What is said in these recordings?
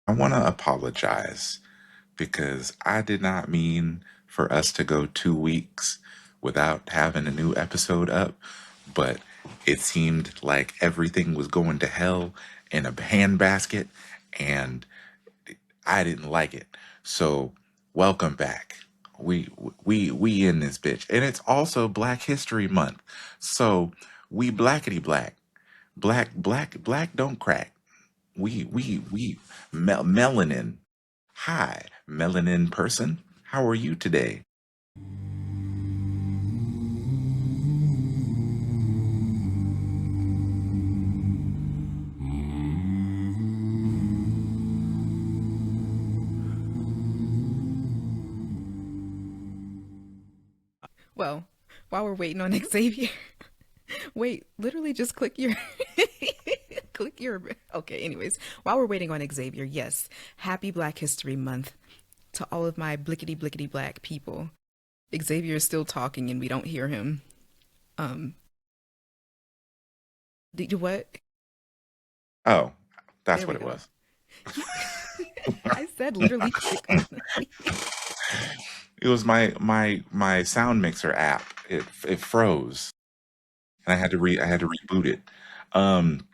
I want to apologize because I did not mean for us to go 2 weeks without having a new episode up, but it seemed like everything was going to hell in a handbasket, and I didn't like it. So, welcome back. We in this bitch, and it's also Black History Month. So, we blackety black, black don't crack. We melanin. Hi, melanin person. How are you today? Well, while we're waiting on Xavier, wait, literally just click your click your okay, anyways, while we're waiting on Xavier, yes, happy Black History Month to all of my blickety blickety black people. Xavier is still talking and we don't hear him. Um, did you what? Oh, that's There what we it go. was. You, I said literally click on the It was my sound mixer app. It froze, and I had to reboot it. Um,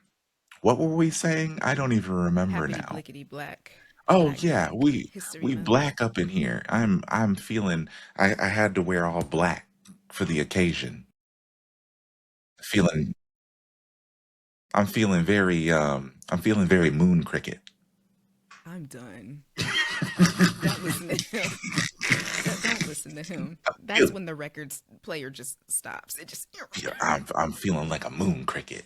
what were we saying? I don't even remember happy now. blickety black Oh Black yeah, History we Month. black up in here. I'm feeling. I had to wear all black for the occasion. Feeling I'm feeling very moon cricket. I'm done. Don't listen to him. Don't listen to him. That's Feel- when the records player just stops. It just yeah, I'm feeling like a moon cricket.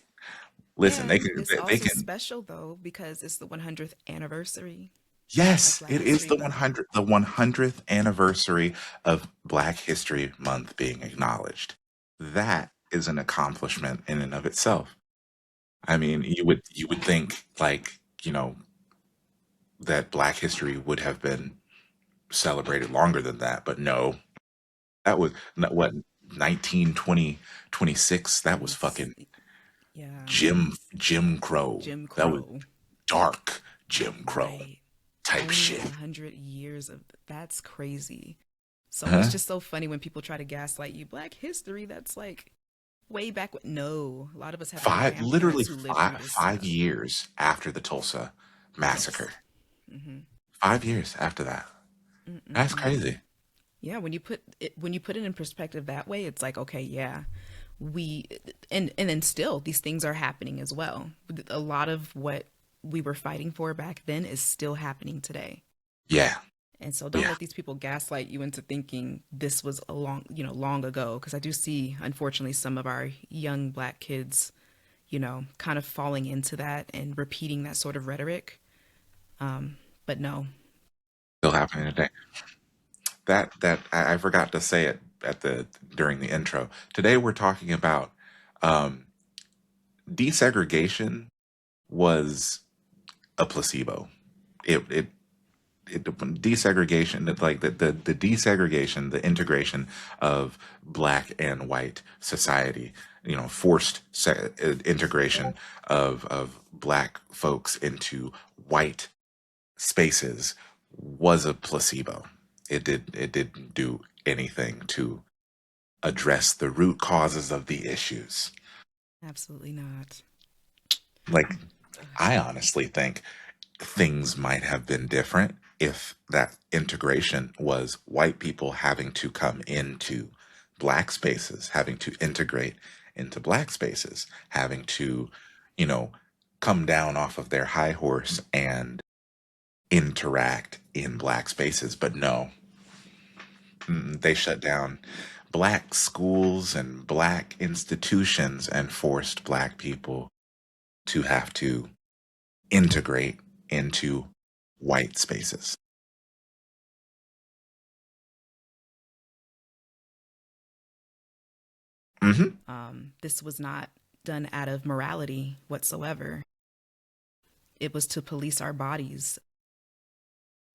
Listen, and it's they also can. special though because it's the 100th anniversary of Yes, Black it is History Month. the 100th anniversary of Black History Month being acknowledged. That is an accomplishment in and of itself. I mean, you would think like, that Black history would have been celebrated longer than that, but no. That was what 19, 20, 26. That was 20, fucking yeah, Jim Crow. Jim That was Crow, dark Jim Crow right? type Only shit. 100 years of that's crazy. So it's Huh? just so funny when people try to gaslight you. Black history, that's like way back when. No, a lot of us have great Literally grandparents who lived through this five stuff. years after the Tulsa massacre. Yes. Mm-hmm. 5 years after that. That's Mm-mm-mm. crazy. Yeah, when you put it in perspective that way, it's like, okay, yeah, we and then still these things are happening as well. A lot of what we were fighting for back then is still happening today. Yeah. And so don't Yeah. let these people gaslight you into thinking this was a long ago because I do see unfortunately some of our young black kids, kind of falling into that and repeating that sort of rhetoric. But no. Still happening today. I forgot to say it at the during the intro. Today we're talking about um desegregation was a placebo. It desegregation, like the desegregation, the integration of black and white society, forced integration of black folks into white spaces was a placebo. It didn't do anything to address the root causes of the issues. Absolutely not. Like, I honestly think things might have been different if that integration was white people having to come into black spaces, having to integrate into black spaces, having to, you know, come down off of their high horse and interact in black spaces. But no, they shut down black schools and black institutions and forced black people to have to integrate into white spaces. Hmm. This was not done out of morality whatsoever. It was to police our bodies.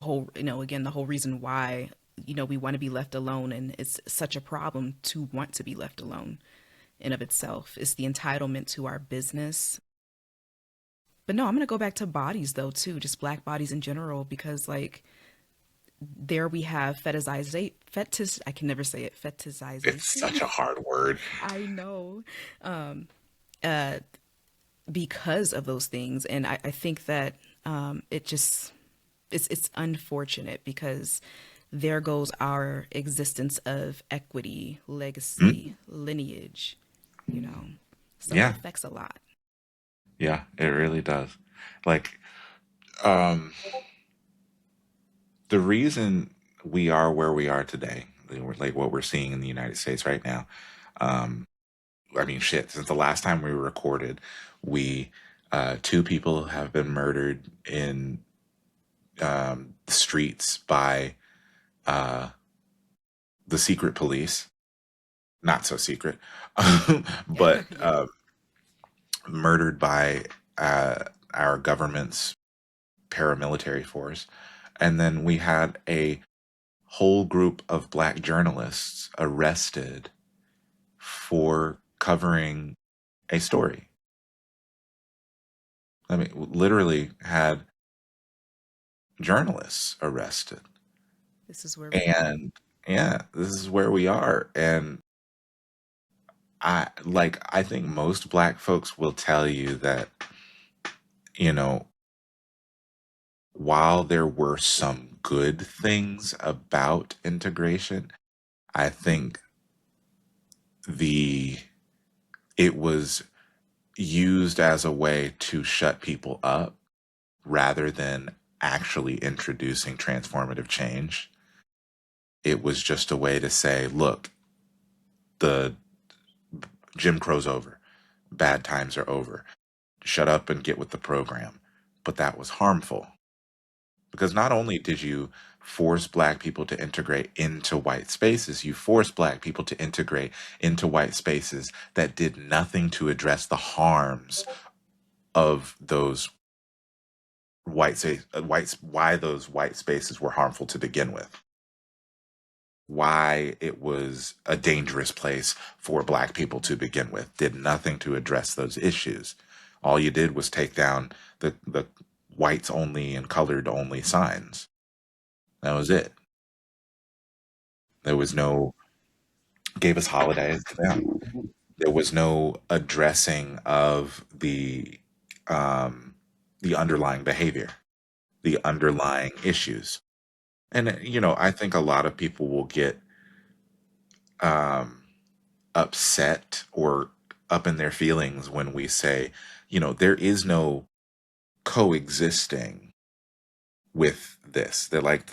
Again, the whole reason why, we want to be left alone and it's such a problem to want to be left alone in of itself. It's the entitlement to our business. But no, I'm gonna go back to bodies though too, just black bodies in general, because like there we have fetish. I can never say it. It's such Fetishization. a hard word. I know, uh, because of those things, and I think that it just it's unfortunate because there goes our existence of equity, Mm, legacy, lineage. You know, so it yeah, affects a lot. yeah, it really does. Like, um, the reason we are where we are today, like what we're seeing in the United States right now. Um, I mean, shit. Since the last time we recorded, we two people have been murdered in the streets by uh, the secret police. Not so secret, but murdered by uh, our government's paramilitary force. And then we had a whole group of black journalists arrested for covering a story. I mean, literally had journalists arrested. This is where we are. And yeah, this is where we are. And I think most black folks will tell you that, you know, while there were some good things about integration, I think the it was used as a way to shut people up rather than actually introducing transformative change. It was just a way to say, look, the Jim Crow's over. Bad times are over. Shut up and get with the program. But that was harmful because not only did you force black people to integrate into white spaces, you forced black people to integrate into white spaces that did nothing to address the harms of those why those white spaces were harmful to begin with, why it was a dangerous place for black people to begin with, did nothing to address those issues. All you did was take down the whites only and colored only signs. That was it. There was no gave us holidays. Yeah. There was no addressing of um, the underlying behavior, the underlying issues. And I think a lot of people will get um, upset or up in their feelings when we say, there is no coexisting with this. They're like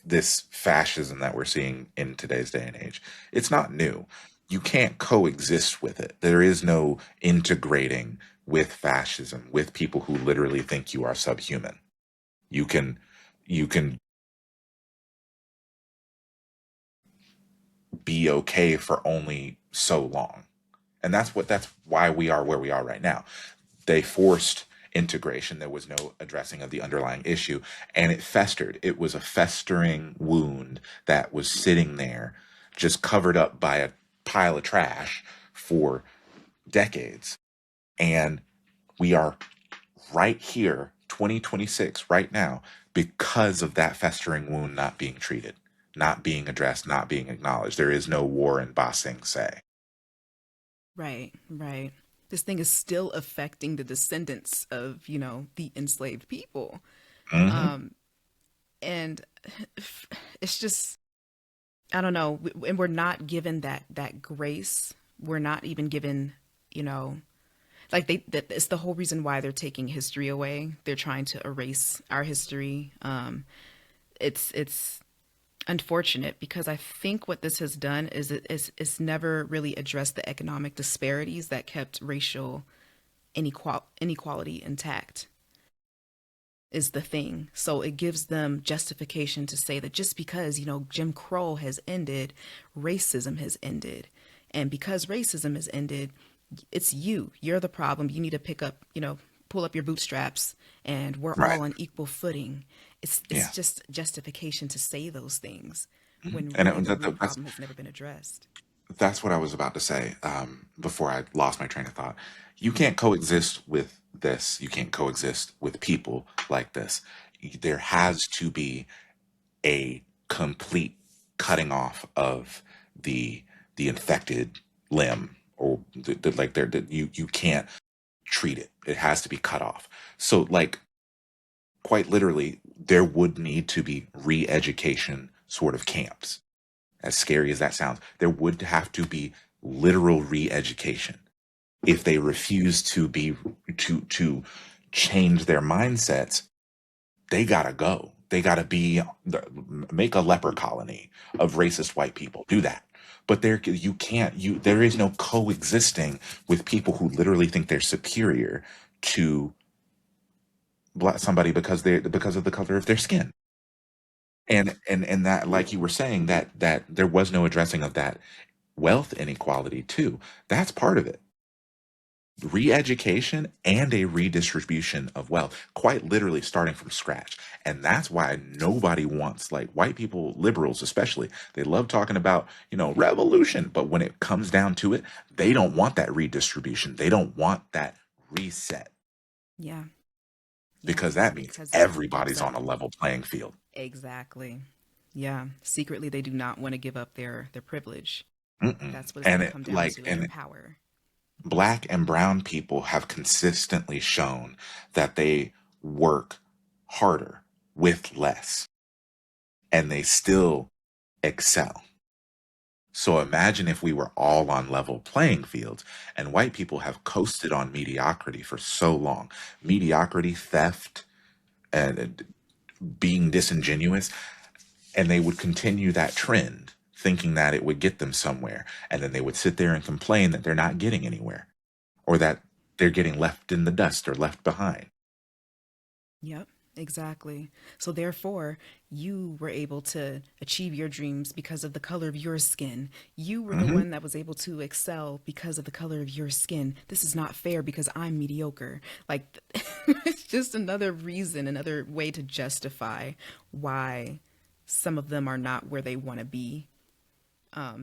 this fascism that we're seeing in today's day and age. It's not new. You can't coexist with it. There is no integrating with fascism, with people who literally think you are subhuman. You can you can be okay for only so long. And that's why we are where we are right now. They forced integration. There was no addressing of the underlying issue, and it festered. It was a festering wound that was sitting there, just covered up by a pile of trash for decades. And we are right here, 2026, right now, because of that festering wound not being treated, not being addressed, not being acknowledged. There is no war in Basing say. Right, right. This thing is still affecting the descendants of, the enslaved people. Hmm. Um, and it's just, I don't know, and we're not given that grace. We're not even given, you know, like that it's the whole reason why they're taking history away. They're trying to erase our history. It's unfortunate because I think what this has done is it's never really addressed the economic disparities that kept racial inequality intact is the thing. So it gives them justification to say that just because, Jim Crow has ended, racism has ended. And because racism has ended, it's you. You're the problem. You need to pull up your bootstraps and we're Right. all on equal footing. It's Yeah. just justification to say those things Mhm. when And really the that, root that's problem has never been addressed. That's what I was about to say before I lost my train of thought. You can't coexist with this. You can't coexist with people like this. There has to be a complete cutting off of the the infected limb, or like you can't treat it. It has to be cut off. So like quite literally, there would need to be re-education sort of camps. As scary as that sounds, there would have to be literal re-education. If they refuse to be to change their mindsets, they gotta go. They gotta be make a leper colony of racist white people. Do that. But there you can't you there is no coexisting with people who literally think they're superior to black somebody because of the color of their skin. And that, like you were saying, that there was no addressing of that wealth inequality too. That's part of it. Re-education and a redistribution of wealth, quite literally starting from scratch. And that's why nobody wants, like white people, liberals especially, they love talking about, revolution, but when it comes down to it, they don't want that redistribution. They don't want that reset, Yeah. Yeah. because that means Because everybody's on a exactly. level playing field. Exactly. Yeah. Secretly, they do not want to give up their privilege. Mm-mm. That's what it's And going to it, come down like, to, and their and power. black and brown people have consistently shown that they work harder with less, and they still excel. So imagine if we were all on level playing fields, and white people have coasted on mediocrity for so long. Mediocrity, theft, and being disingenuous, and they would continue that trend thinking that it would get them somewhere, and then they would sit there and complain that they're not getting anywhere, or that they're getting left in the dust or left behind. Yep, exactly. So therefore, you were able to achieve your dreams because of the color of your skin. You were the Hmm. one that was able to excel because of the color of your skin. This is not fair because I'm mediocre. Like it's just another reason, another way to justify why some of them are not where they want to be.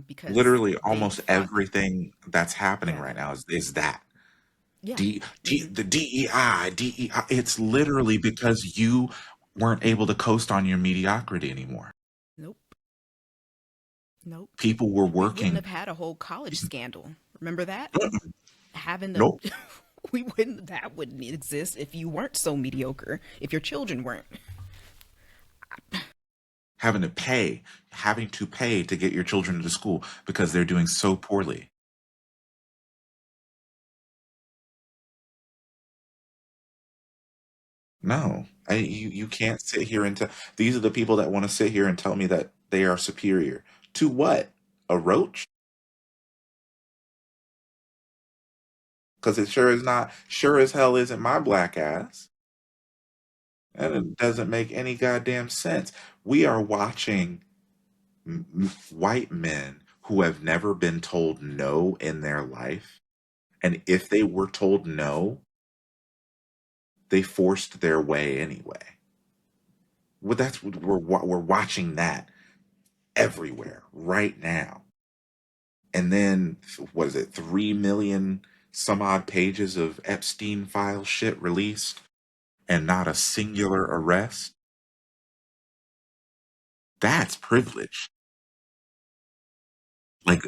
Because Literally, they almost fought. everything that's happening Yeah, right now is that yeah. Mm-hmm. the DEI. It's literally because you weren't able to coast on your mediocrity anymore. Nope, nope. People were We wouldn't working. have had a whole college scandal. Remember that? Having the Nope. we wouldn't that wouldn't exist if you weren't so mediocre, if your children weren't. Having to pay to get your children to school because they're doing so poorly. No, you can't sit here and tell. These are the people that want to sit here and tell me that they are superior to what? A roach? Because it sure is not. Sure as hell isn't my black ass. And it doesn't make any goddamn sense. We are watching white men who have never been told no in their life, and if they were told no, they forced their way anyway. Well, that's what we're watching that everywhere right now. And then what is it, 3 million some odd pages of Epstein file shit released, and not a singular arrest? That's privilege. Like,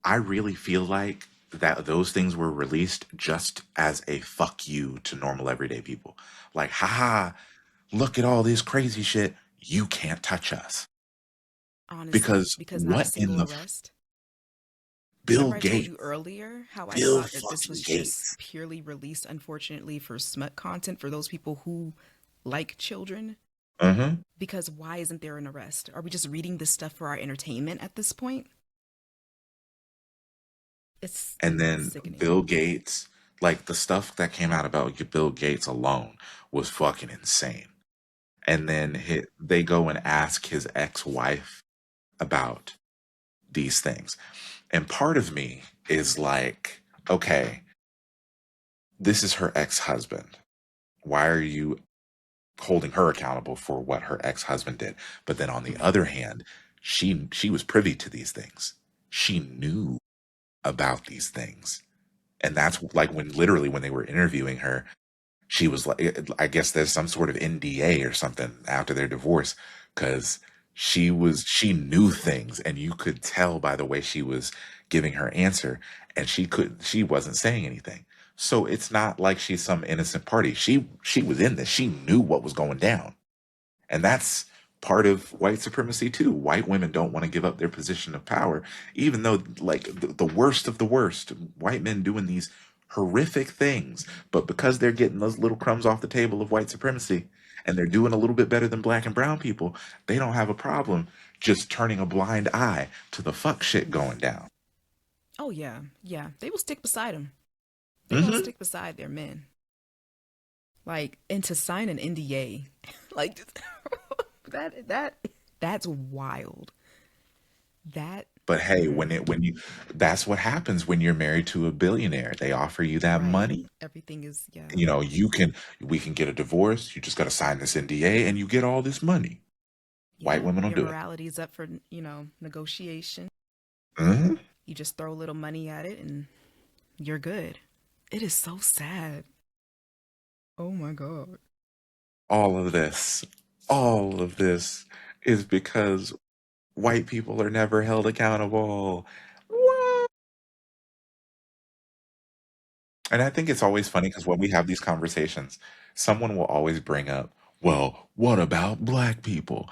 I really feel like that those things were released just as a fuck you to normal everyday people. Like, haha, look at all this crazy shit. You can't touch us. Honestly, Because because not a what in single the arrest. Bill Remember I told you Gates, earlier how I Bill thought that this fucking was just Gates. purely released, unfortunately, for smut content for those people who like children? Uh-huh. Because why isn't there an arrest? Are we just reading this stuff for our entertainment at this point? And It's then sickening. Bill Gates, like the stuff that came out about Bill Gates alone was fucking insane. And then they go and ask his ex-wife about these things. And part of me is like, okay, this is her ex-husband. Why are you holding her accountable for what her ex-husband did? But then on the other hand, she was privy to these things. she knew about these things. And that's like when literally when they were interviewing her, she was like, I guess there's some sort of NDA or something after their divorce, because she knew things, and you could tell by the way she was giving her answer, and she wasn't saying anything. So it's not like she's some innocent party. She was in this. She knew what was going down. And that's part of white supremacy too. White women don't want to give up their position of power, even though, like, the worst of the worst, white men doing these horrific things. But because they're getting those little crumbs off the table of white supremacy and they're doing a little bit better than black and brown people, they don't have a problem just turning a blind eye to the fuck shit going down. Oh yeah, yeah. They will stick beside them. They gonna Hmm. stick beside their men. Like, and to sign an NDA, like that's wild. That But hey, when you that's what happens when you're married to a billionaire. They offer you that right. money. Everything is yeah, We can get a divorce. You just got to sign this NDA and you get all this money. White yeah. women don't Your do it. morality is up for negotiation. Hmm. You just throw a little money at it and you're good. It is so sad. Oh my god. All of this, all of this is because white people are never held accountable. What? And I think it's always funny because when we have these conversations, someone will always bring up, well, what about black people?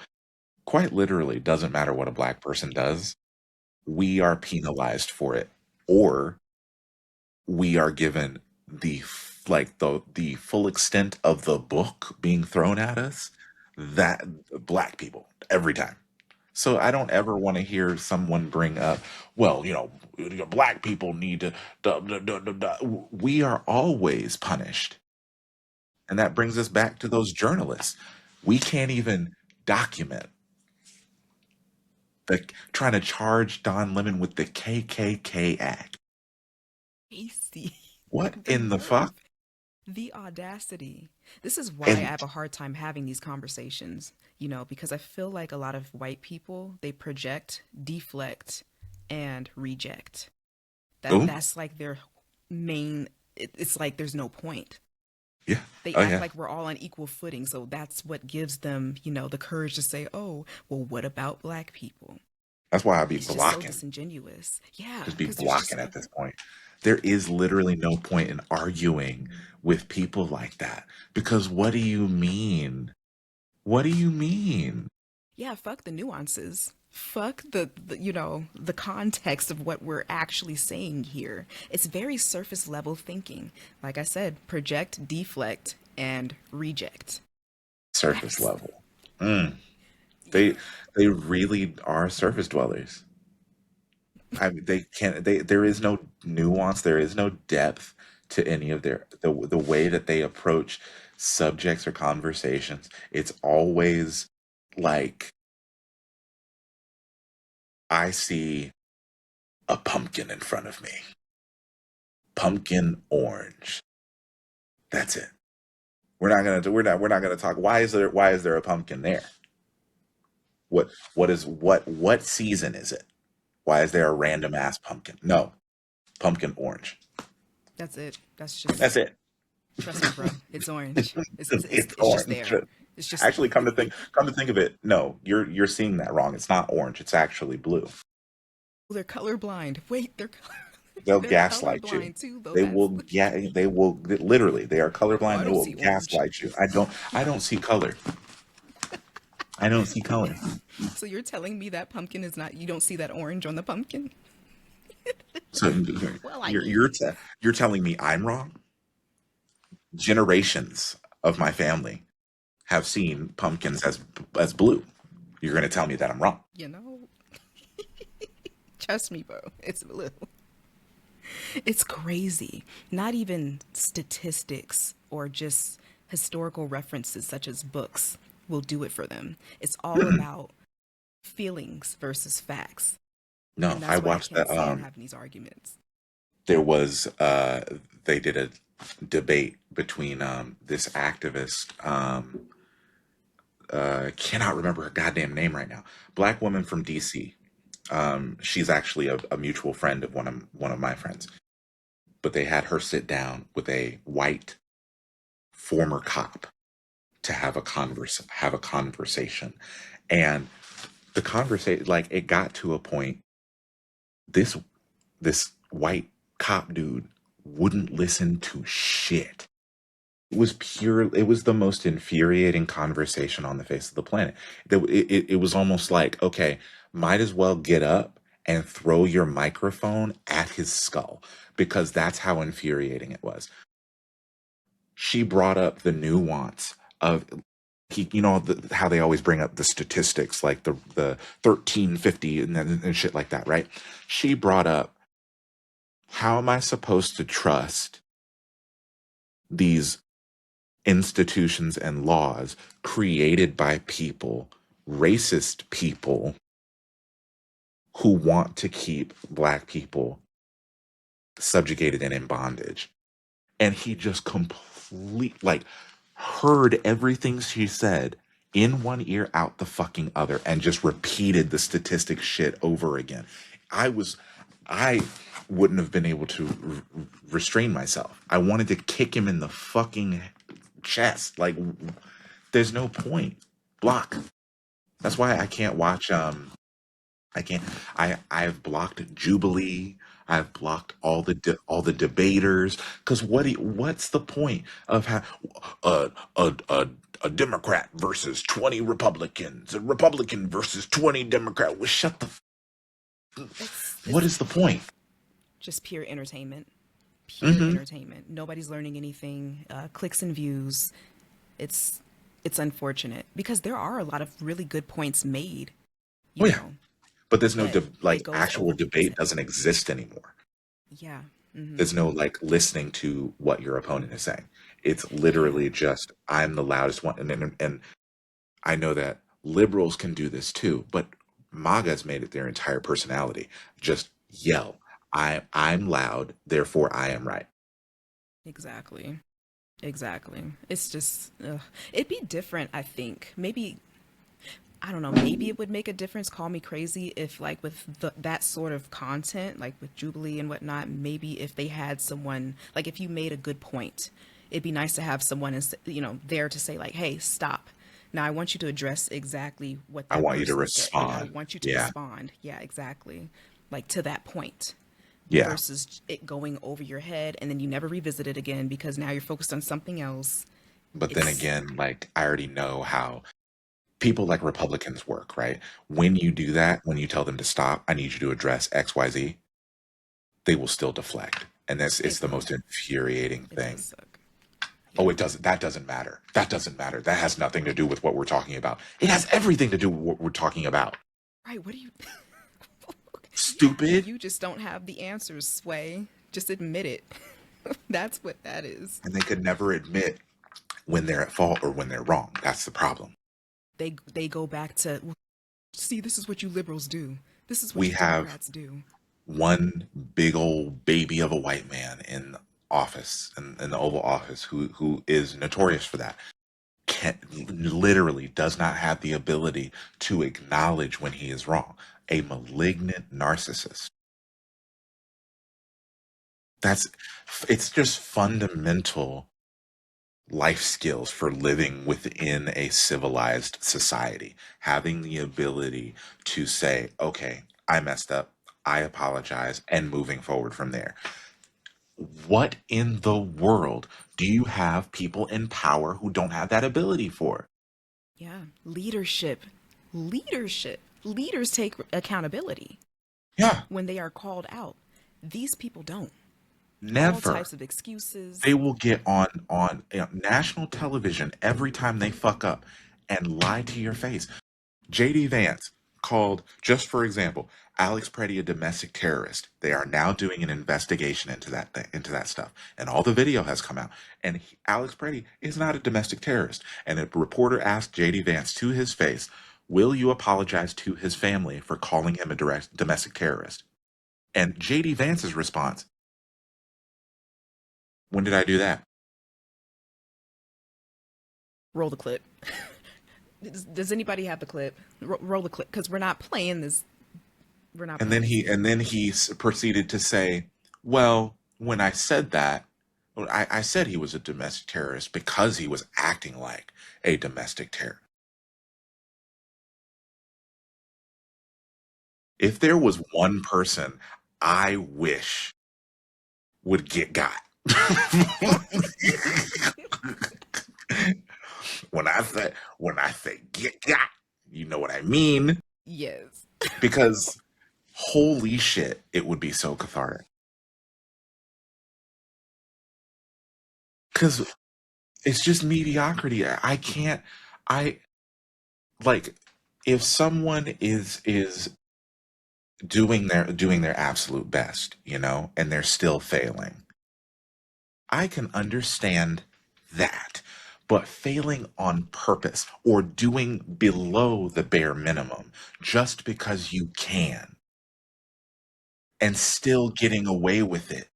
Quite literally, doesn't matter what a black person does, we are penalized for it, or we are given the full extent of the book being thrown at us. That black people every time. So I don't ever want to hear someone bring up, well, black people need to. We are always punished, and that brings us back to those journalists. We can't even document the trying to charge Don Lemon with the KKK Act. Casey. What The in the nerve. fuck? The audacity. This is why I And have a hard time having these conversations, because I feel like a lot of white people, they project, deflect, and reject. oh That's like their main it's like there's no point. yeah, They oh act yeah, like we're all on equal footing, so that's what gives them, the courage to say, "Oh, well what about black people?" that's why I be It's just so blocking. disingenuous. Yeah, Just be cuz there's just blocking at this point. There is literally no point in arguing with people like that because what do you mean? What do you mean? yeah, fuck the nuances. Fuck the context of what we're actually saying here. It's very surface level thinking. Like I said, project, deflect, and reject. Surface That's level. Mm. yeah. They really are surface dwellers. I mean, they can't. There is no nuance. There is no depth to any of the way that they approach subjects or conversations. It's always like I see a pumpkin in front of me. Pumpkin orange. That's it. We're not gonna talk. Why is there a pumpkin there? What season is it? Why is there a random ass pumpkin? No, pumpkin orange. That's it. That's just That's it. trust me, bro. It's orange. It's It's just orange. there. It's just Actually, come to think of it, no, you're seeing that wrong. It's not orange. It's actually blue. they're colorblind. Wait, They'll they're gaslight you. colorblind too, though. They That's will get. They will literally. They are oh, colorblind. I They don't will see orange. gaslight you. I don't see color. I don't see color. So you're telling me that pumpkin is not you don't see that orange on the pumpkin? So Well, I you're mean, you're te- you're telling me I'm wrong? Generations of my family have seen pumpkins as blue. You're going to tell me that I'm wrong? you know, trust me, bro. It's blue. It's crazy. Not even statistics or just historical references such as books will do it for them. It's all Mm-mm. about feelings versus facts. No, And I that's what I watched can't that. stand having these arguments. There was they did a debate between this activist. Cannot remember her goddamn name right now. Black woman from DC. She's actually a mutual friend of one of my friends. But they had her sit down with a white former cop to have a conversation, and the conversation, like, it got to a point. This this white cop dude wouldn't listen to shit. It was the most infuriating conversation on the face of the planet. It was almost like, okay, might as well get up and throw your microphone at his skull, because that's how infuriating it was. She brought up the nuance of, how they always bring up the statistics, like the 1350 and shit like that, right? She brought up, how am I supposed to trust these institutions and laws created by people, racist people, who want to keep black people subjugated and in bondage? And he just like, heard everything she said in one ear out the fucking other, and just repeated the statistic shit over again. I wouldn't have been able to restrain myself. I wanted to kick him in the fucking chest. Like, there's no point. Block. That's why I can't watch. I can't. I've blocked Jubilee. I've blocked all the debaters, because what's the point of a a a a Democrat versus 20 Republicans, a Republican versus 20 Democrat? Well, shut the. What It's is the point? just pure entertainment. Pure Hmm. entertainment. Nobody's learning anything. Clicks and views. It's it's unfortunate because there are a lot of really good points made, Oh you yeah, know, but there's no but like, it goes actual debate overrepresented. doesn't exist anymore. Yeah. Mm-hmm. There's no, like, listening to what your opponent is saying. It's Yeah. literally just, I'm the loudest one, and I know that liberals can do this too, but MAGA's made it their entire personality. Just yell. I'm loud, therefore I am right. Exactly. Exactly. It's just, ugh. It'd be different, I think. Maybe, I don't know, maybe it would make a difference. Call me crazy if, like, with that sort of content, like with Jubilee and whatnot, maybe if they had someone, like, if you made a good point, it'd be nice to have someone, there to say, like, hey, stop. Now, I want you to address exactly what I that want you to person said. Like, I respond. want you to Yeah. respond. Yeah, exactly. Like, to that point Yeah. versus it going over your head and then you never revisit it again because now you're focused on something else. But then It's again, like, I already know how people like Republicans work, right? When you do that, when you tell them to stop, I need you to address XYZ, they will still deflect. And it's it the will. most infuriating It does thing. suck. Oh, Yeah. it doesn't. That doesn't matter. That doesn't matter. That has nothing to do with what we're talking about. It has everything to do with what we're talking about. Right. What do you? Stupid. You just don't have the answers, Sway. Just admit it. That's what that is. And they could never admit when they're at fault or when they're wrong. That's the problem. They go back to, "Well, see, this is what you liberals do. This is what We you have Democrats do." one big old baby of a white man in office, in the Oval Office, who is notorious for that. Can Literally does not have the ability to acknowledge when he is wrong. A malignant narcissist. That's it's just fundamental life skills for living within a civilized society. Having the ability to say, okay, I messed up, I apologize, and moving forward from there. What in the world do you have people in power who don't have that ability for? Yeah. Leadership. Leadership. Leaders take accountability Yeah, when they are called out. These people don't. All never. types of They excuses. will get on national television every time they fuck up and lie to your face. JD Vance called, just for example, Alex Preddy a domestic terrorist. They are now doing an investigation into into that stuff, and all the video has come out. And Alex Preddy is not a domestic terrorist. And a reporter asked JD Vance to his face, "Will you apologize to his family for calling him a direct domestic terrorist?" And JD Vance's response, "When did I do that?" Roll the clip. Does anybody have the clip? Roll the clip because we're not playing this. We're not And then playing this game. proceeded to say, "Well, when I said that, well, I said he was a domestic terrorist because he was acting like a domestic terrorist. If there was one person I wish would get got, when I say get got, you know what I mean? Yes. Because holy shit, it would be so cathartic. Because it's just mediocrity. I can't. I like if someone is doing their absolute best, and they're still failing. I can understand that. But failing on purpose or doing below the bare minimum just because you can and still getting away with it.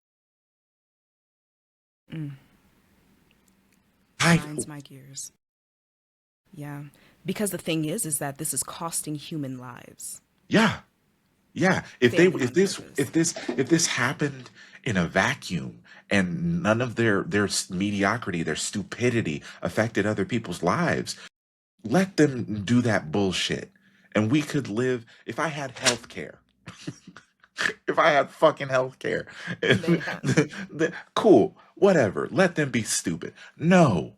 Mm, I grinds my gears. Yeah. Because the thing is that this is costing human lives. Yeah. Yeah, Failing on purpose. if this happened in a vacuum and none of their mediocrity, their stupidity affected other people's lives, let them do that bullshit, and we could live. If I had health care, if I had fucking health care, Man. cool, whatever. Let them be stupid. No,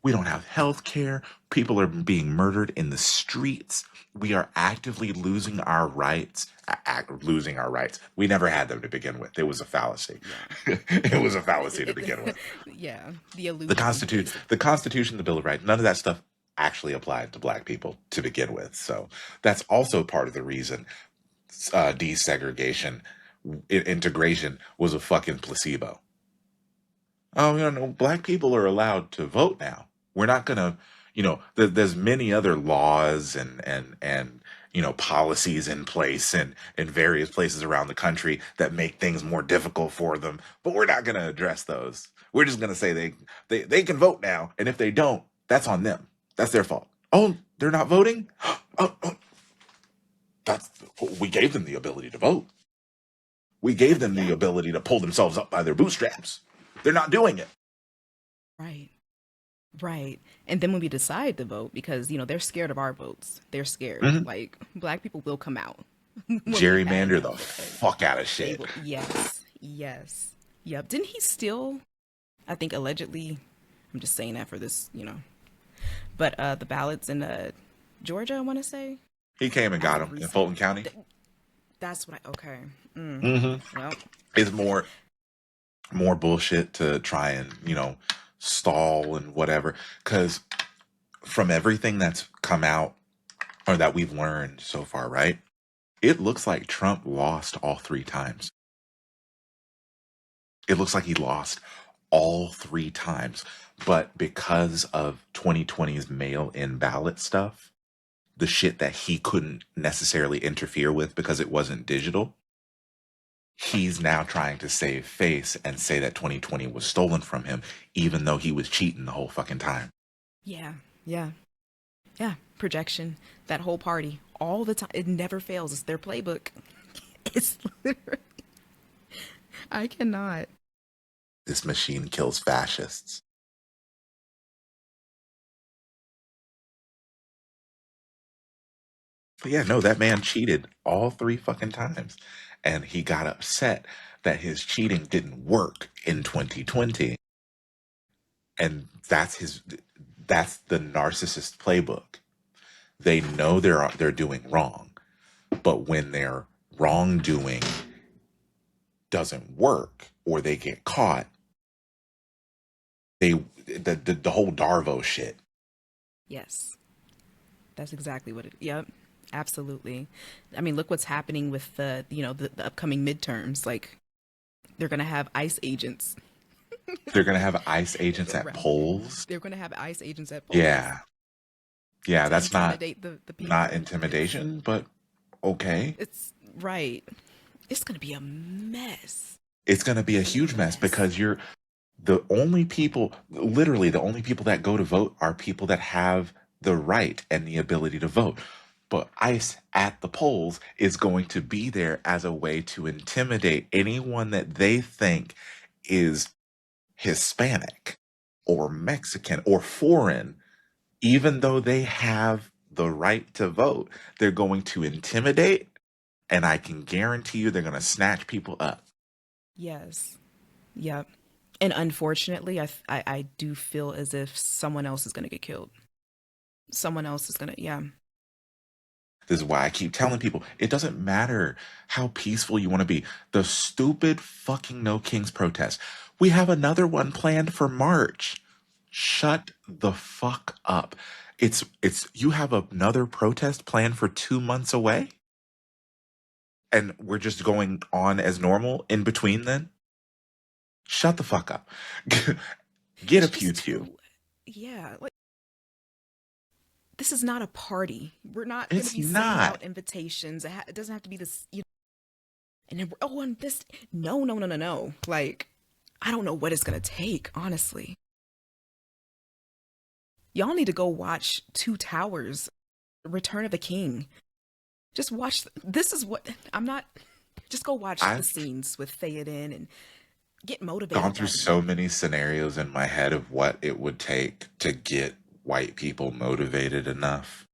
we don't have health care. People are being murdered in the streets. We are actively losing our rights. Losing our rights. We never had them to begin with. It was a fallacy. Yeah. It was a It, fallacy to begin it, with. yeah. The illusion, The basically. Constitution, the Bill of Rights, none of that stuff actually applied to black people to begin with. So that's also part of the reason desegregation, integration was a fucking placebo. Oh, no, black people are allowed to vote now. We're not gonna, there's many other laws and policies in place and in various places around the country that make things more difficult for them, but we're not gonna address those. We're just gonna say they can vote now, and if they don't, that's on them. That's their fault. Oh, they're not voting. Oh, that's we gave them the ability to vote. We gave them the Yeah. ability to pull themselves up by their bootstraps. They're not doing it. Right. Right. And then when we decide to vote, because, they're scared of our votes, they're scared. Mhm. Like, black people will come out when we've had Gerrymander the enough. And fuck out of they shit. will, yes, yes. Yep. Didn't he steal, I think, allegedly, I'm just saying that for this, but the ballots in Georgia, I want to say? He came and I got like him in recent. Fulton County. That's what I, okay. Mm, Hmm. well, It's more bullshit to try and stall and whatever. Because from everything that's come out or that we've learned so far, right? It looks like Trump lost all three times. It looks like he lost all three times. But because of 2020's mail in ballot stuff, the shit that he couldn't necessarily interfere with because it wasn't digital, he's now trying to save face and say that 2020 was stolen from him, even though he was cheating the whole fucking time. yeah, yeah, yeah. Projection, that whole party, all the time. It never fails. It's their playbook. It's literally, I cannot. This machine kills fascists. But yeah, no, that man cheated all three fucking times. And he got upset that his cheating didn't work in 2020. And that's the narcissist playbook. They know they're doing wrong, but when their wrongdoing doesn't work or they get caught, the whole Darvo shit. Yes, that's exactly what it. Yep, absolutely. I mean, look what's happening with the upcoming midterms. Like, they're gonna have ICE agents They're gonna have ICE agents at around. polls. They're gonna have ICE agents at polls Yeah, yeah, to that's not intimidate the not people. intimidation, but okay. It's right. It's gonna be a mess. It's gonna be a A huge mess mess. because you're the only people, literally the only people that go to vote are people that have the right and the ability to vote. But ICE at the polls is going to be there as a way to intimidate anyone that they think is Hispanic or Mexican or foreign, even though they have the right to vote. They're going to intimidate, and I can guarantee you they're going to snatch people up. Yes. Yep. And unfortunately, I do feel as if someone else is going to get killed. Someone else is going to, yeah. This is why I keep telling people it doesn't matter how peaceful you want to be. The stupid fucking No Kings protest. We have another one planned for March. Shut the fuck up. It's you have another protest planned for 2 months away, and we're just going on as normal in between then? Shut the fuck up. Get a It's pew just pew. too, yeah. Like, this is not a party. We're not going to It's be sending not. out invitations. It doesn't have to be this, and then, oh, and this, no, no, no, no, no. Like, I don't know what it's going to take, honestly. Y'all need to go watch Two Towers, Return of the King. Just watch. This is what I'm not. Just go watch the I've scenes with Theoden and get gone motivated through by the so man. many scenarios in my head of what it would take to get white people motivated enough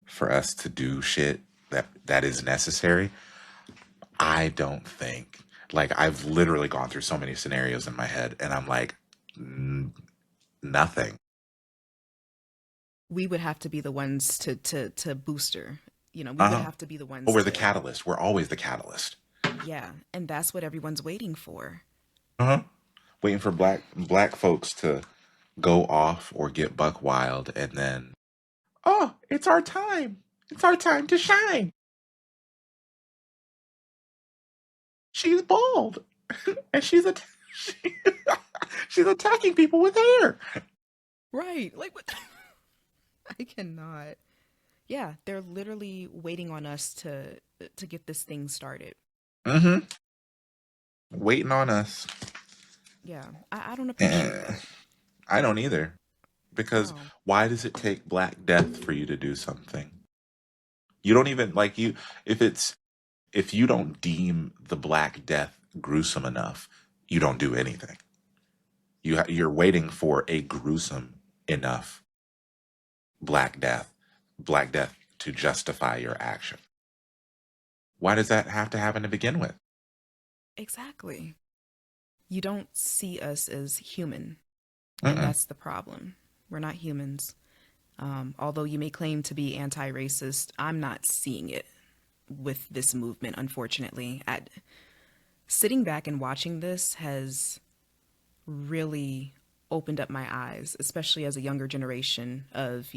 for us to do shit that is necessary. I don't think, like, I've literally gone through so many scenarios in my head, and I'm like, nothing. We would have to be the ones to booster. We would Uh-huh. have to be the But ones we're the to, catalyst. We're always the catalyst. yeah. And that's what everyone's waiting for. Uh-huh. Waiting for black folks to go off or get buck wild, and then, oh, it's our time. It's our time to shine. She's bald, and she, she's attacking people with hair. Right. Like what? I cannot. Yeah, they're literally waiting on us to get this thing started. Mm-hmm. Waiting on us. Yeah, I don't appreciate Eh, that. I don't either. Because No. why does it take Black Death for you to do something? You don't even like you if you don't deem the Black Death gruesome enough, you don't do anything. You're waiting for a gruesome enough Black Death, Black Death to justify your action. Why does that have to happen to begin with? Exactly. You don't see us as human, and Mm-mm. that's the problem. We're not humans. Although you may claim to be anti-racist, I'm not seeing it with this movement, unfortunately. Sitting back and watching this has really opened up my eyes, especially as a younger generation of,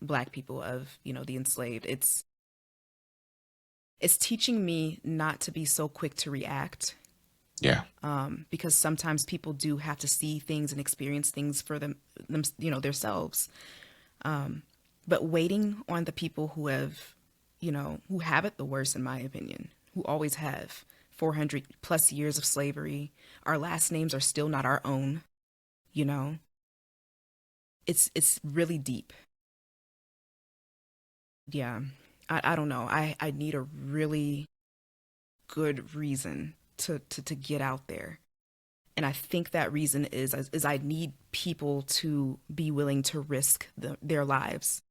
black people, of, the enslaved. It's teaching me not to be so quick to react, Yeah. because sometimes people do have to see things and experience things for them, themselves. But waiting on the people who have it the worst, in my opinion, who always have 400 plus years of slavery. Our last names are still not our own. You know, it's really deep. Yeah, I don't know. I need a really good reason to get out there. And I think that reason is I need people to be willing to risk their lives.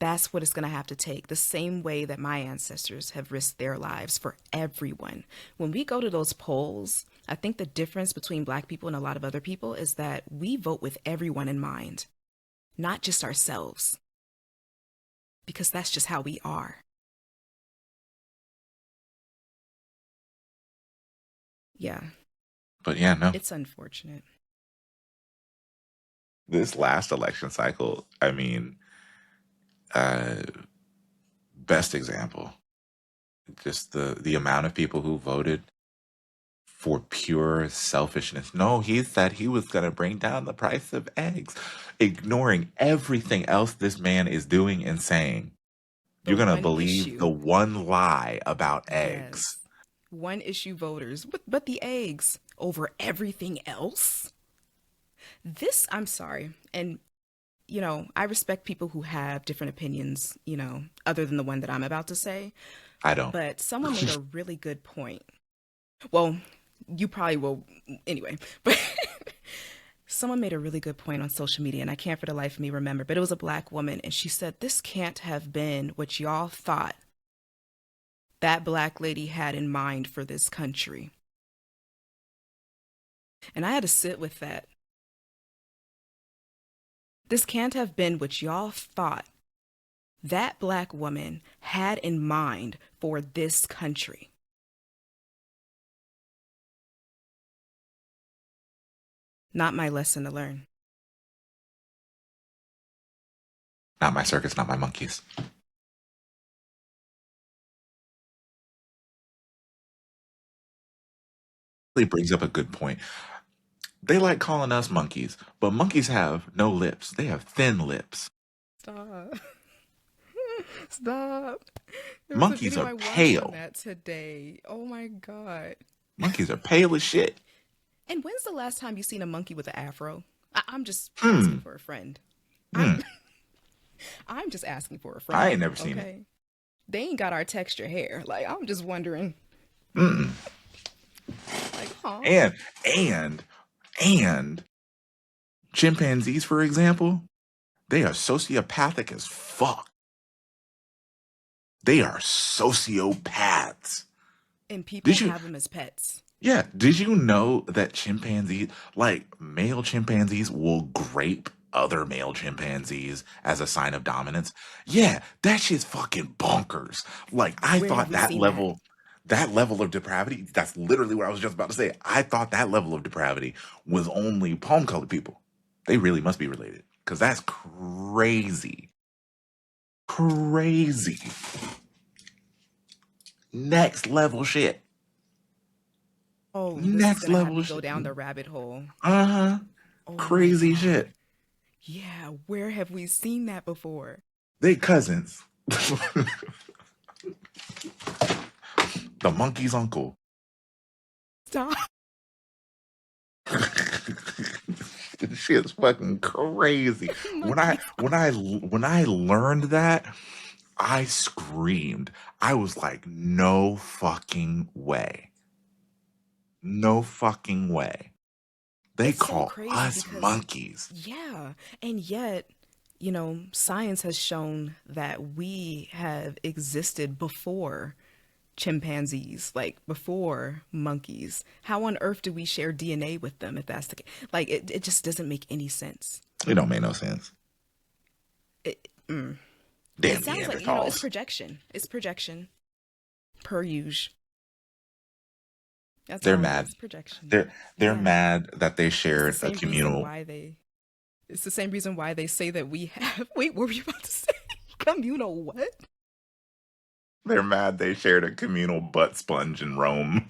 That's what it's going to have to take. The same way that my ancestors have risked their lives for everyone. When we go to those polls, I think the difference between black people and a lot of other people is that we vote with everyone in mind, not just ourselves, because that's just how we are. Yeah, But yeah, no. it's unfortunate. This last election cycle, I mean, uh best example. Just the amount of people who voted for pure selfishness. No, he said he was going to bring down the price of eggs, ignoring everything else this man is doing and saying. The You're going to one believe the issue, one lie about eggs. yes, one issue voters, but the eggs over everything else. This, I'm sorry, and I respect people who have different opinions, other than the one that I'm about to say. I don't. But someone made a really good point. Well, you probably will anyway, but someone made a really good point on social media, and I can't for the life of me remember, but it was a black woman, and she said, "This can't have been what y'all thought that black lady had in mind for this country." And I had to sit with that. This can't have been what y'all thought that black woman had in mind for this country. Not my lesson to learn. Not my circus, not my monkeys. It brings up a good point. They like calling us monkeys, but monkeys have no lips. They have thin lips. Stop. Stop. There was a Monkeys video are I watched on pale. that today. Oh my God. Monkeys are pale as shit. And when's the last time you seen a monkey with an afro? I'm just asking Hmm. for a friend. I'm Hmm. I'm just asking for a I ain't friend, never seen it. okay? They ain't got our texture hair. Like I'm just wondering, Mm-mm. like, huh? And and and chimpanzees, for example, they are sociopathic as fuck. They are sociopaths. And people Did you? have them as pets. Yeah. Did you know that chimpanzees, like male chimpanzees, will grape other male chimpanzees as a sign of dominance? Yeah, that shit's fucking bonkers. Like I Where have thought we seen that? that level of depravity, that's literally what I was just about to say. I thought that level of depravity was only palm colored people. They really must be related. Cause that's crazy. Crazy. Next level shit. Oh, this is Next gonna have level me go shit. down the rabbit hole. Uh-huh. Oh my Crazy God. shit. Yeah, where have we seen that before? They cousins. The monkey's uncle. Stop. This shit's fucking crazy. Monkeys. When I learned that, I screamed. I was like, no fucking way. No fucking way. They It's so call crazy us because, monkeys. yeah, and yet, science has shown that we have existed before chimpanzees, like before monkeys. How on earth do we share DNA with them if that's the case? Like, it just doesn't make any sense. It don't make no sense. It, mm. It Damn sounds like, it's Neanderthals. projection. It's projection, per usual. That's They're all it mad. is, projection. They're Yeah. mad that they It's the shared a same reason communal. why they It's the same reason why they say that we have. Wait, what were you about to say? Communal what? They're mad they shared a communal butt sponge in Rome.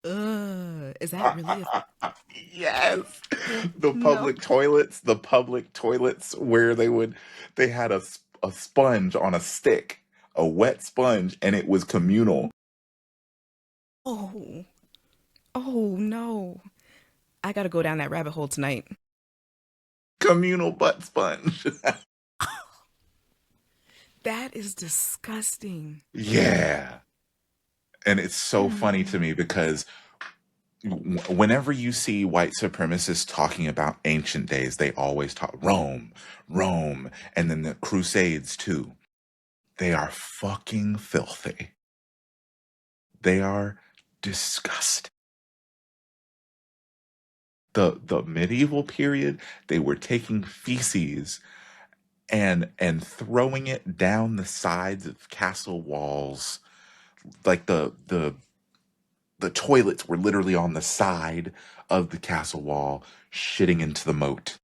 Is that really a. Yes. No. The public toilets where they had a sponge on a stick, a wet sponge, and it was communal. Oh. Oh, no. I gotta go down that rabbit hole tonight. Communal butt sponge. That is disgusting. Yeah. And it's so funny to Mm. me because whenever you see white supremacists talking about ancient days, they always talk Rome, Rome, and then the Crusades too. They are fucking filthy. They are disgusting. The medieval period, they were taking feces and throwing it down the sides of castle walls. Like the toilets were literally on the side of the castle wall, shitting into the moat.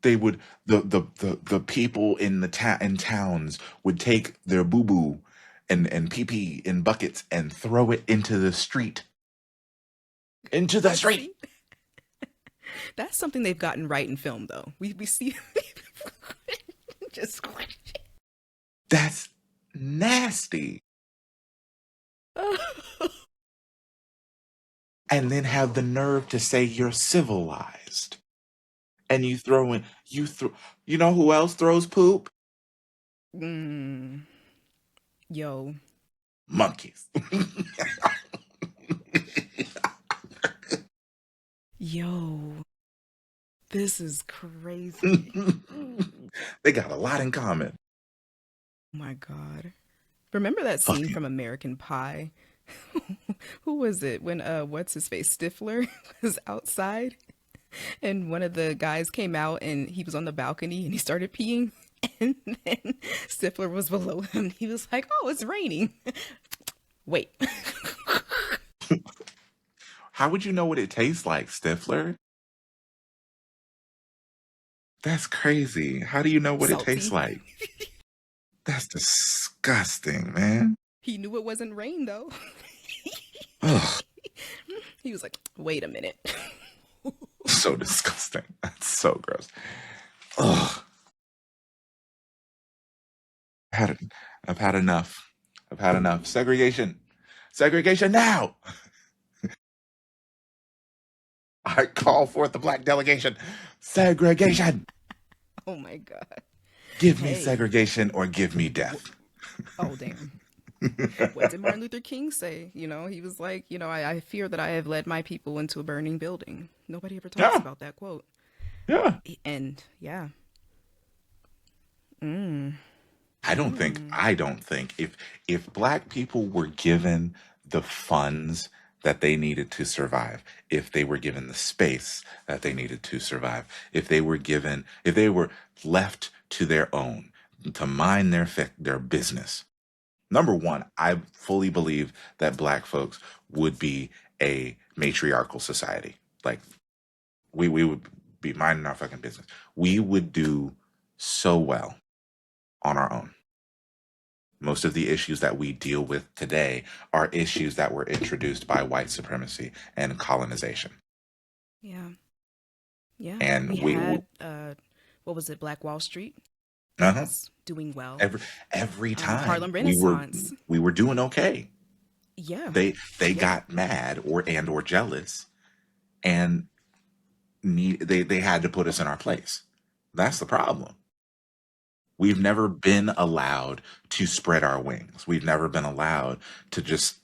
They would the people in in towns would take their boo boo and pee pee in buckets and throw it into the I street. see. That's something they've gotten right in film, though. We see. Just. That's nasty. And then have the nerve to say you're civilized. and you throw in you throw you know who else throws poop? Mm, yo, Monkeys. yo, this is crazy. They got a lot in common. Oh my God. Remember that scene Fucking from American Pie? Who was it when what's his face Stifler was outside and one of the guys came out and he was on the balcony and he started peeing and then Stifler was below him. He was like, "Oh, it's raining." Wait. how would you know what it tastes like, Stifler? That's crazy. How do you know what it tastes Salty. like? That's disgusting, man. He knew it wasn't rain though. Ugh, He was like, "Wait a minute." so disgusting. That's so gross. Ugh, I've had, I've had enough. I've had enough. Segregation. Segregation now. I call forth the black delegation. Segregation. Oh my God. Give me Hey. segregation or give me W- death. oh damn. What did Martin Luther King say? He was like, I fear that I have led my people into a burning building. Nobody ever talks Yeah, about that quote. yeah. And yeah. I don't think if black people were given the funds that they needed to survive, if they were given the space that they needed to survive, if they were left to their own to mind their business. Number one, I fully believe that black folks would be a matriarchal society. Like we would be minding our fucking business. We would do so well on our own. Most of the issues that we deal with today are issues that were introduced by white supremacy and colonization. Yeah. Yeah. And We had what was it, Black Wall Street that uh-huh, was doing well. every every time Harlem Renaissance. we were doing okay. Yeah. They Yeah. got mad or jealous and they had to put us in our place. That's the problem. We've never been allowed to spread our wings. We've never been allowed to just,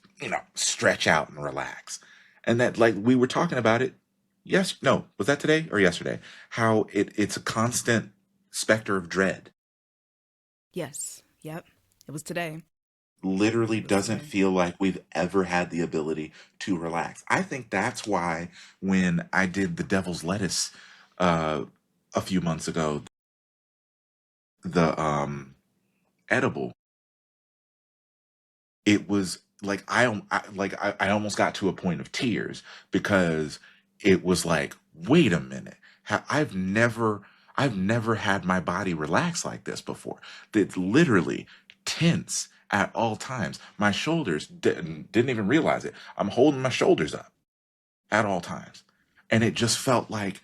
stretch out and relax. And that, like, we were talking about it. Yes, no, was that today or yesterday? How it's a constant specter of dread. Yes. Yep. It was today. Literally It was doesn't today. feel like we've ever had the ability to relax. I think that's why when I did the devil's lettuce uh, a few months ago, the edible, it was like I almost got to a point of tears because it was like, wait a minute, I've never had my body relax like this before. It's literally tense at all times. My shoulders didn't even realize it. I'm holding my shoulders up at all times, and it just felt like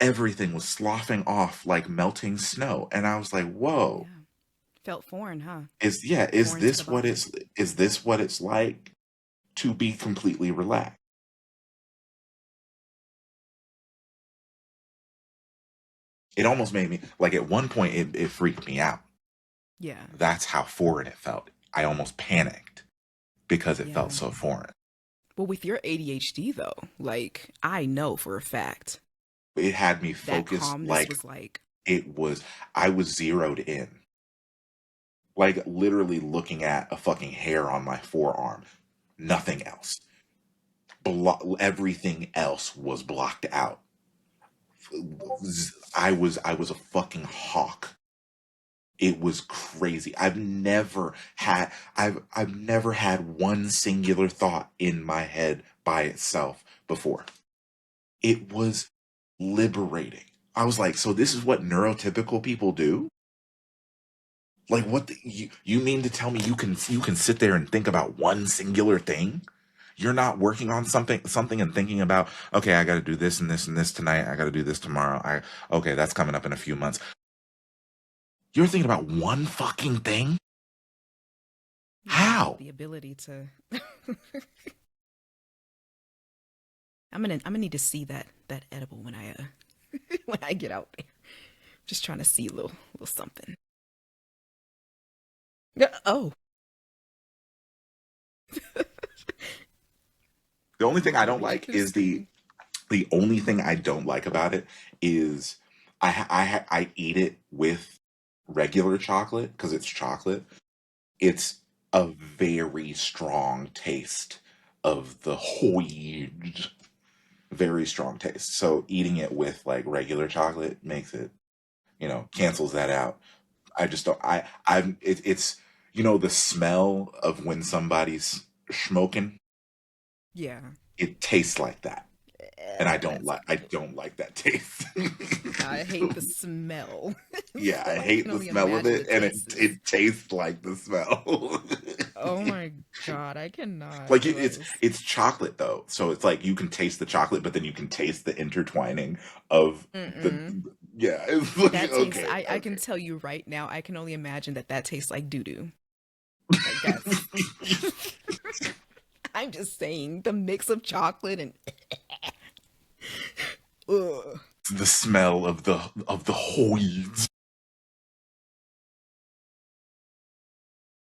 everything was sloughing off like melting snow, and I was like, whoa. Yeah. Felt foreign, huh? Is Foreign to the this what body. it's like to be completely relaxed? It almost made me like at one point it freaked me out. Yeah. That's how foreign it felt. I almost panicked because it felt Yeah. so foreign. Well, with your ADHD though, like I know for a fact It had me that focused calmness like was like, it was I was zeroed in. Like literally looking at a fucking hair on my forearm. Nothing else. Everything else was blocked out. I was a fucking hawk. It was crazy. I've never had one singular thought in my head by itself before. It was liberating. I was like, so this is what neurotypical people do? Like you mean to tell me you can sit there and think about one singular thing? You're not working on something and thinking about, okay, I got to do this and this and this tonight. I got to do this tomorrow. I Okay, that's coming up in a few months. You're thinking about one fucking thing? yeah, How? the ability to I'm gonna need to see that edible when I when I get out there. Just trying to see a little something. Yeah, oh, The only thing I don't very like is interesting. the only thing I don't like about it is I eat it with regular chocolate because it's chocolate. It's a very strong taste of the hoid, very strong taste. So eating it with like regular chocolate makes it, cancels that out. I just don't. It's the smell of when somebody's smoking. Yeah, It tastes like that, and that's I don't like that taste. I hate the smell, Yeah, so I I can hate the only smell of imagine the it, and tastes. it tastes like the smell. Oh my god, I cannot. Like Gross. it's chocolate though, so it's like you can taste the chocolate, but then you can taste the intertwining of the Mm-mm. yeah. It's like That tastes. okay, I can okay. tell you right now. I can only imagine that tastes like doo doo. Like that's. I'm just saying the mix of chocolate and ugh. The smell of the hoids.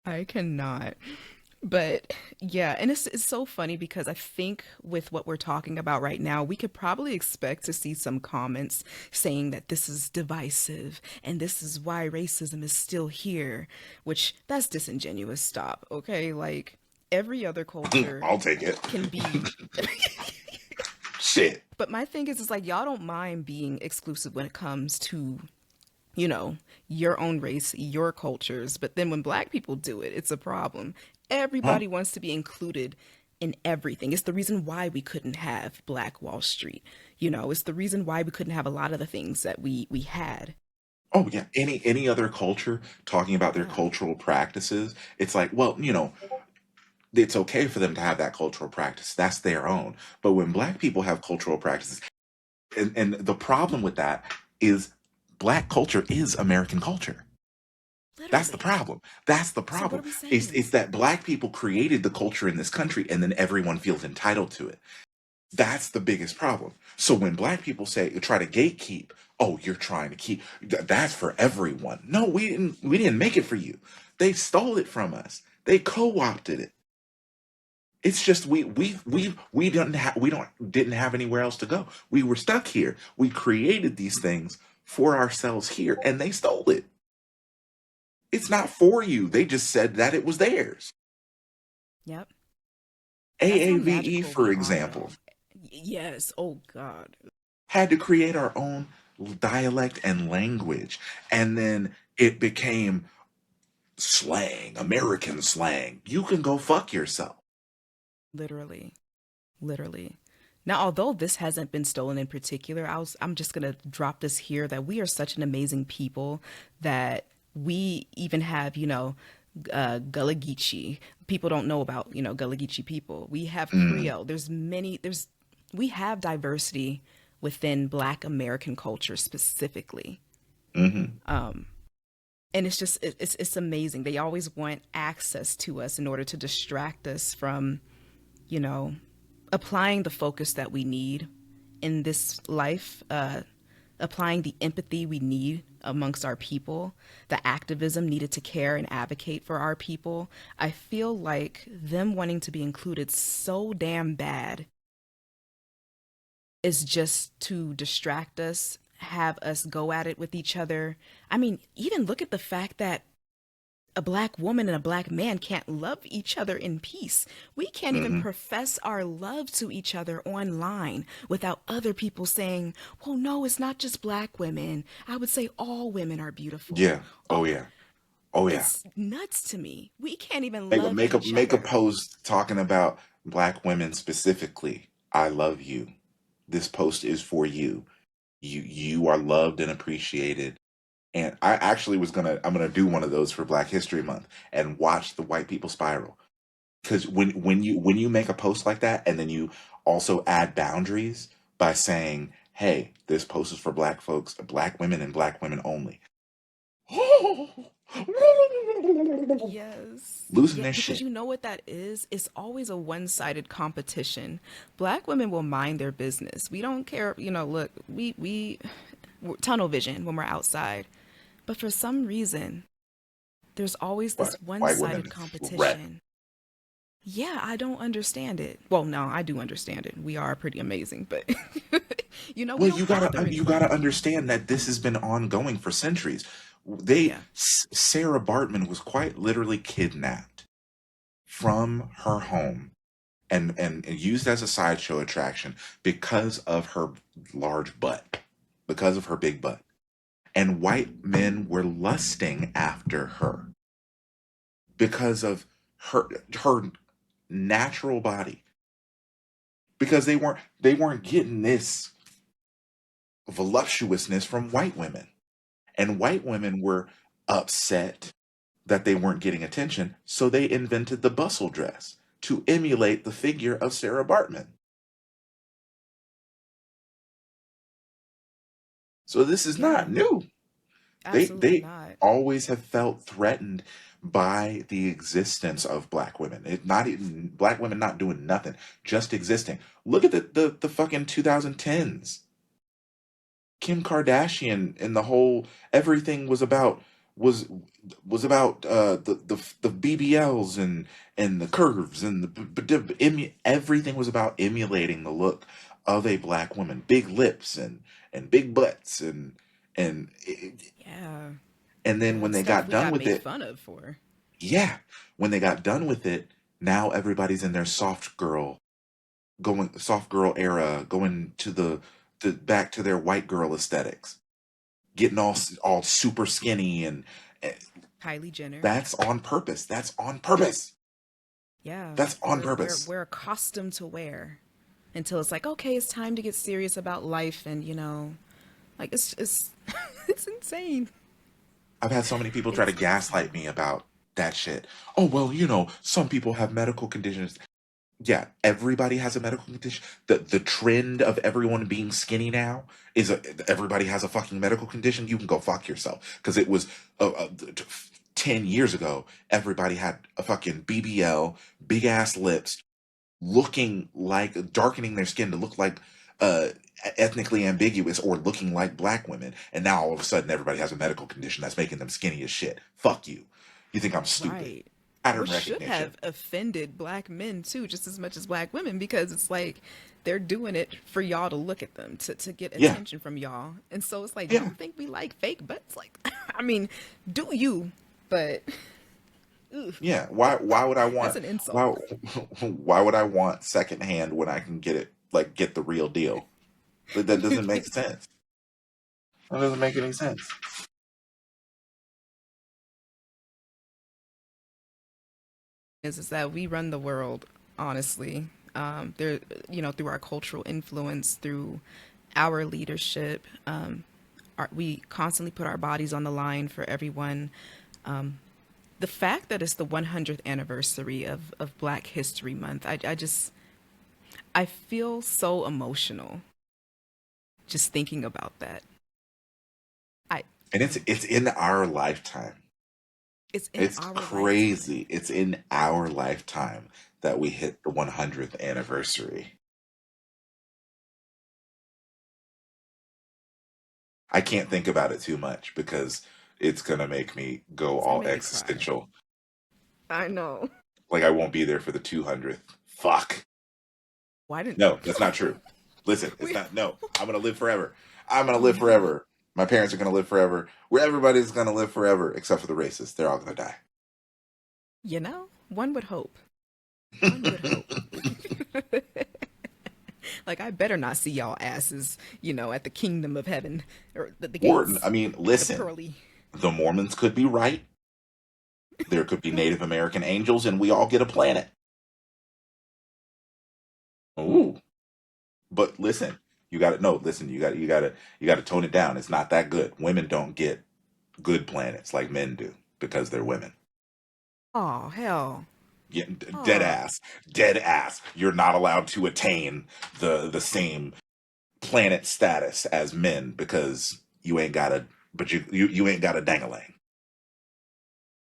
I cannot. But yeah, and it's so funny because I think with what we're talking about right now, we could probably expect to see some comments saying that this is divisive and this is why racism is still here, which that's disingenuous. Stop, okay? Like every other culture I'll take it. can be. Shit. But my thing is like y'all don't mind being exclusive when it comes to you know, your own race, your cultures. But then when black people do it, it's a problem. Huh? Everybody wants to be included in everything. It's the reason why we couldn't have Black Wall Street. It's the reason why we couldn't have a lot of the things that we had. Oh yeah. Any other culture talking about their Yeah, cultural practices, it's like, well, it's okay for them to have that cultural practice. That's their own. But when black people have cultural practices, and the problem with that is black culture is American culture. That's the literally. problem. That's the So what problem. are we It's saying? that black people created the culture in this country and then everyone feels entitled to it. That's the biggest problem. So when black people say try to gatekeep, oh, you're trying to keep that's for everyone. No, we didn't make it for you. They stole it from us. They co-opted it. It's just we didn't have anywhere else to go. We were stuck here. We created these things for ourselves here and they stole it. It's not for you. They just said that it was theirs. Yep. That's how AAVE, magical for we are, example, though. Yes. Oh God. had to create our own dialect and language. And then it became slang, American slang. You can go fuck yourself. Literally. Literally. Now, although this hasn't been stolen in particular, I'm just gonna drop this here that we are such an amazing people that we even have, Gullah Geechee. People don't know about, Gullah Geechee people. We have Mm, Creole. We have diversity within Black American culture specifically. hmm. And it's just, it's amazing. They always want access to us in order to distract us from, you know, applying the focus that we need in this life, applying the empathy we need amongst our people, the activism needed to care and advocate for our people. I feel like them wanting to be included so damn bad is just to distract us, have us go at it with each other. I mean, even look at the fact that a black woman and a black man can't love each other in peace. We can't even Hmm. profess our love to each other online without other people saying, well, no, it's not just black women. I would say all women are beautiful. Yeah. Oh All, yeah. Oh yeah. it's nuts to me. We can't even Make a love make a each make a other. post talking about black women specifically. I love you. This post is for you. You are loved and appreciated. And I'm gonna do one of those for Black History Month and watch the white people spiral. Because when you make a post like that and then you also add boundaries by saying, hey, this post is for black folks, black women and black women only. Yes. Losing Yeah, their because shit. you know what that is? It's always a one-sided competition. Black women will mind their business. We don't care, look, we're tunnel vision when we're outside. But for some reason, there's always this White women one-sided threat. competition. Yeah, I don't understand it. Well, no, I do understand it. We are pretty amazing, but we Well, don't bother you gotta anyone. understand that this has been ongoing for centuries. They Yeah. Sarah Bartman was quite literally kidnapped from her home and used as a sideshow attraction because of her large butt, because of her big butt. And white men were lusting after her because of her her natural body, because they weren't getting this voluptuousness from white women, and white women were upset that they weren't getting attention, so they invented the bustle dress to emulate the figure of Sarah Bartman. So this is not Yeah, new. absolutely They not. always have felt threatened by the existence of black women. It not even black women not doing nothing, just existing. Look at the fucking 2010s. Kim Kardashian and the whole everything was about the BBLs and the curves and everything was about emulating the look of a black woman, big lips and big butts Yeah. and then Yeah, when it's they stuff got we done got with made it, fun of for. yeah, when they got done with it, now everybody's in their soft girl era, going to the back to their white girl aesthetics, getting all super skinny and Kylie Jenner. that's on purpose. That's on purpose. Yeah, That's on we're purpose. we're accustomed to wear until it's like, okay, it's time to get serious about life, and like it's it's insane. I've had so many people try to It's gaslight insane. me about that shit. Oh, well, some people have medical conditions. Yeah, everybody has a medical condition. The trend of everyone being skinny now is everybody has a fucking medical condition. You can go fuck yourself, because it was 10 years ago. Everybody had a fucking BBL, big ass lips, looking like darkening their skin to look like uh ethnically ambiguous or looking like black women, and now all of a sudden everybody has a medical condition that's making them skinny as shit. Fuck you. You think I'm stupid? Right. Pattern Which should recognition. have offended black men too, just as much as black women, because it's like they're doing it for y'all to look at them, to get Yeah, attention from y'all. And so it's like, yeah. you think we like fake butts? Like, I mean, do you? But ugh, Yeah, why would I that's want an insult. why why would I want secondhand when I can get it, like, get the real deal? That doesn't make sense. That doesn't make any sense. Is that we run the world, honestly. There, through our cultural influence, through our leadership, we constantly put our bodies on the line for everyone. The fact that it's the 100th anniversary of Black History Month, I feel so emotional just thinking about that. I, And it's in our lifetime. it's in It's our lifetime. crazy. It's in our lifetime that we hit the 100th anniversary. I can't think about it too much because it's gonna make me go It's gonna all make me cry. existential. I know. Like I won't be there for the 200th. Fuck. Why didn't No, that's not true. Listen, it's we? not. No, I'm gonna live forever. I'm gonna Oh live no. forever. My parents are gonna live forever. Where everybody's gonna live forever, except for the racists. They're all gonna die. One would hope. One would hope. Like, I better not see y'all asses, at the kingdom of heaven or the Or, gates, I mean, the listen, pearly. the Mormons could be right. There could be Native American angels, and we all get a planet. Ooh, but listen, you got to no. Listen, you got to tone it down. It's not that good. Women don't get good planets like men do because they're women. Oh hell. Yeah, dead Oh ass, dead ass. You're not allowed to attain the same planet status as men because you ain't got a but you ain't got a dangalang.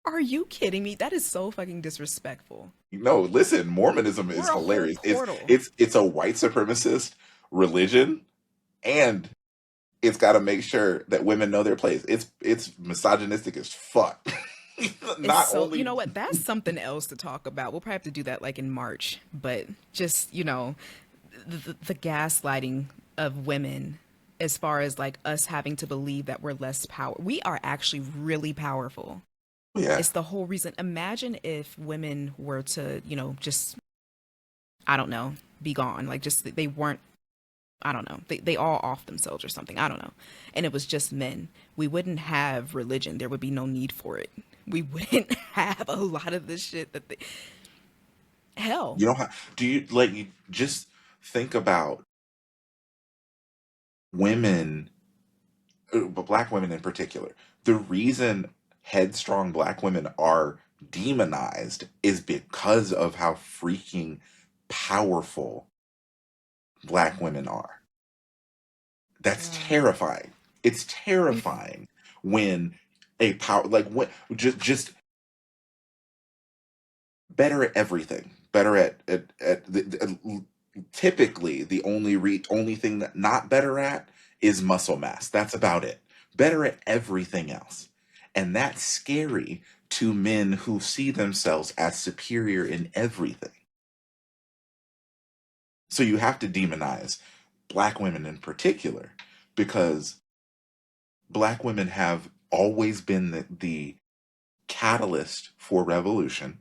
Are you kidding me? That is so fucking disrespectful. No, listen, Mormonism is We're a whole hilarious. It's portal. it's it's a white supremacist religion, and it's got to make sure that women know their place. It's misogynistic as fuck. It's Not so, you only know what? That's something else to talk about. We'll probably have to do that like in March. But just, the gaslighting of women as far as like us having to believe that we're less power. We are actually really powerful. yeah, It's the whole reason. Imagine if women were to, just, I don't know, be gone. Like just they weren't, I don't know, they all off themselves or something. I don't know. And it was just men. We wouldn't have religion. There would be no need for it. We wouldn't have a lot of this shit that they, hell. you don't have. Do you like you just think about women, but black women in particular? The reason headstrong black women are demonized is because of how freaking powerful black women are. That's Um, terrifying. It's terrifying when a power like when just better at everything, better at typically the only thing that not better at is muscle mass. That's about it. Better at everything else, and that's scary to men who see themselves as superior in everything. So you have to demonize black women in particular because black women have always been the catalyst for revolution.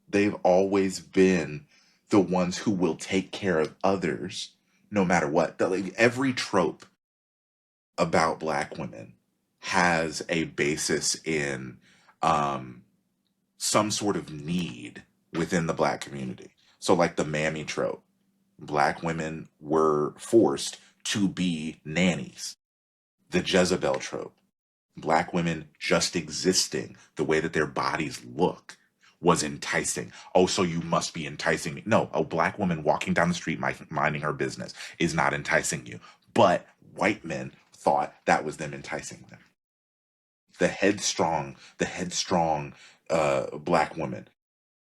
They've always been the ones who will take care of others no matter what. Like, every trope about black women has a basis in um, some sort of need within the black community. So, like the mammy trope, black women were forced to be nannies. The Jezebel trope, black women just existing, the way that their bodies look was enticing. Oh, so you must be enticing me. No, a black woman walking down the street minding her business is not enticing you. But white men thought that was them enticing them. The headstrong black woman.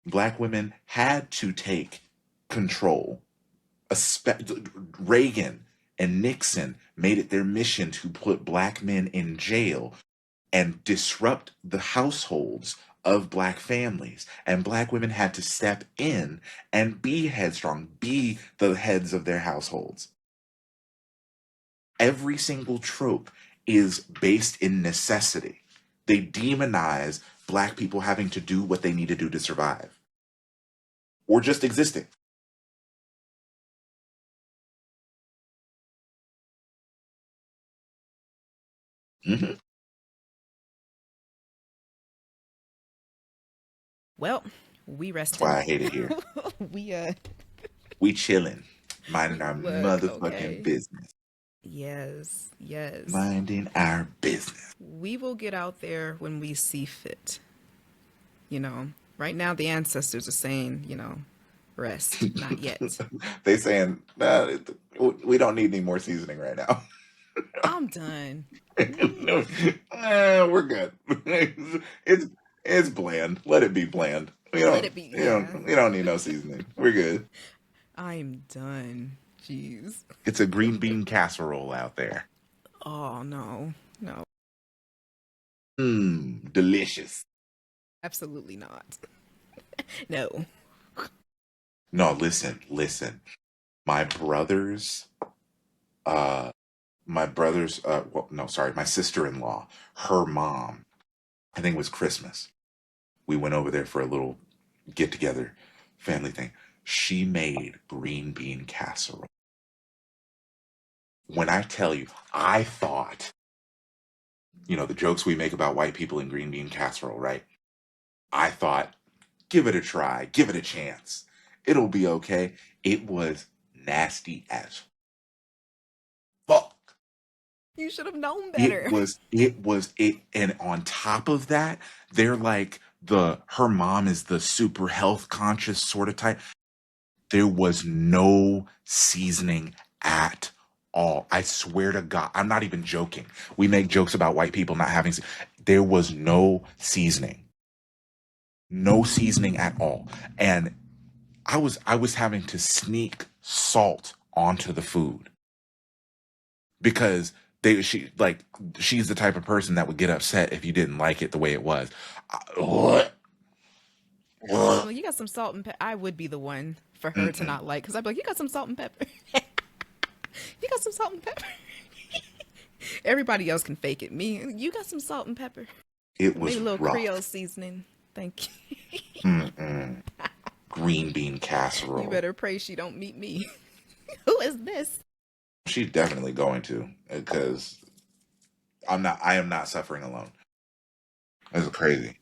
Black women had to take control. Reagan and Nixon made it their mission to put black men in jail and disrupt the households of black families. And black women had to step in and be headstrong, be the heads of their households. Every single trope is based in necessity. They demonize black people having to do what they need to do to survive or just existing. Hmm. Well, we That's resting. why I hate it here. we We chilling, minding our look, motherfucking okay. business. Yes, yes. Minding our business. We will get out there when we see fit. You know, right now the ancestors are saying, rest, not yet. They saying, nah, we don't need any more seasoning right now. I'm done. No, we're good. It's it's bland. Let it be bland. We Let don't it be, you yeah. don't we don't need no seasoning. We're good. I'm done. Jeez. It's a green bean casserole out there. Oh, no. No, Mmm, delicious. absolutely not. No. No, listen. My brother's uh well, no, sorry, my sister-in-law, her mom, I think it was Christmas. We went over there for a little get together family thing. She made green bean casserole. When I tell you, I thought, the jokes we make about white people in green bean casserole, right? I thought, give it a try, give it a chance. It'll be okay. It was nasty as fuck. You should have known It better. was, and on top of that, they're like her mom is the super health conscious sort of type. There was no seasoning at all. I swear to God, I'm not even joking. We make jokes about white people not having. There was no seasoning at all, and I was having to sneak salt onto the food because she's the type of person that would get upset if you didn't like it the way it was. What? I'm like, you got some salt and pepper. I would be the one for her to Mm-mm. not like, because I'd be like, you got some salt and pepper. You got some salt and pepper. Everybody else can fake it. Me, you got some salt and pepper. It Maybe was a little Creole rough. seasoning. Thank you. Mm-mm. Green bean You casserole. better pray she don't meet me. Who is this? She's definitely going to, because I am not suffering alone. That's crazy.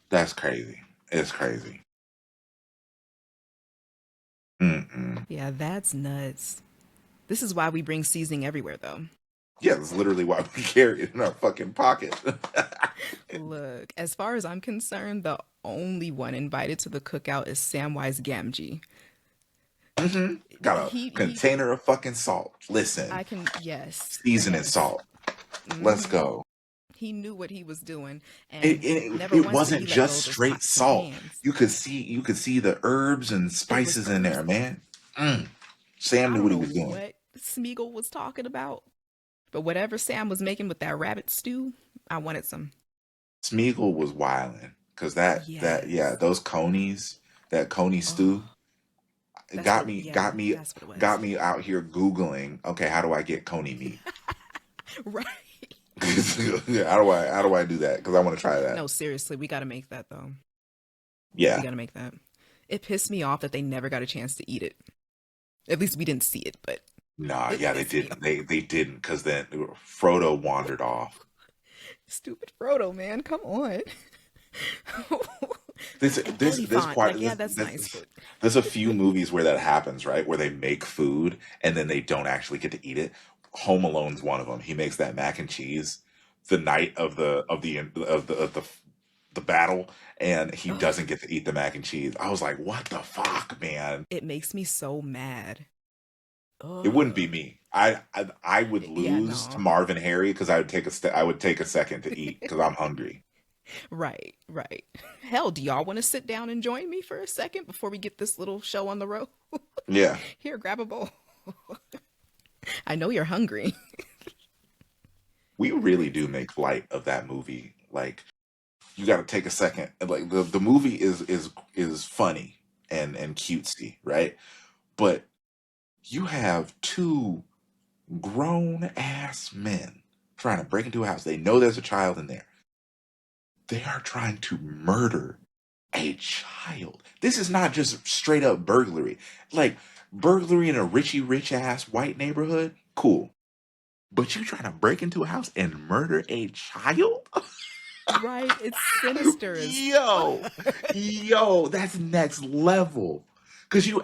That's crazy. It's crazy. Mm-mm. Yeah, that's nuts. This is why we bring seasoning everywhere, though. Yeah, that's literally why we carry it in our fucking pocket. Look, as far as I'm concerned, the only one invited to the cookout is Samwise Gamgee. Hmm. Got a He, container of fucking salt. Listen, I can, yes, seasoning yes. salt. Let's go. He knew what he was doing, It, and it, never it once did wasn't he let just go of those straight pots and salt. pans. You could see the herbs and It was spices in herbs. there, man. Mm. Sam I knew don't what he know was doing. what Smeagol was talking about, but whatever Sam was making with that rabbit stew, I wanted some. Smeagol was wilding because that yeah, Yes. those conies, that coney stew, Oh, that's what got it. me Yeah, got me that's what it was. got me out here googling. Okay, how do I get coney meat? Right. How do I do that? Because I want to try that. No, seriously, we got to make that though. We Yeah. got to make that. It pissed me off that they never got a chance to eat it. At least we didn't see it, but Nah, it yeah, they pissed me didn't. off. They didn't because then Frodo wandered off. Stupid Frodo, man. Come on. This And this this Elephant. part Like, yeah, that's nice, but there's a few movies where that happens, right? Where they make food and then they don't actually get to eat it. Home Alone's one of them. He makes that mac and cheese the night of the battle, and he oh, doesn't get to eat the mac and cheese. I was like, what the fuck, man? it makes me so mad. It wouldn't be Ugh. me. I would Yeah, lose to no. Marvin Harry because I would take a second to eat because I'm hungry. Right, right. Hell, do y'all want to sit down and join me for a second before we get this little show on the road? Yeah. Here, grab a bowl. I know you're hungry. We really do make light of that movie. Like, you got to take a second. Like, the movie is funny and cutesy, right? But you have two grown ass men trying to break into a house. They know there's a child in there. They are trying to murder a child. This is not just straight up burglary. Like, burglary in a rich ass white neighborhood, cool. But you trying to break into a house and murder a child? Right, it's sinister as Yo, fuck. yo, that's next level. Cause you're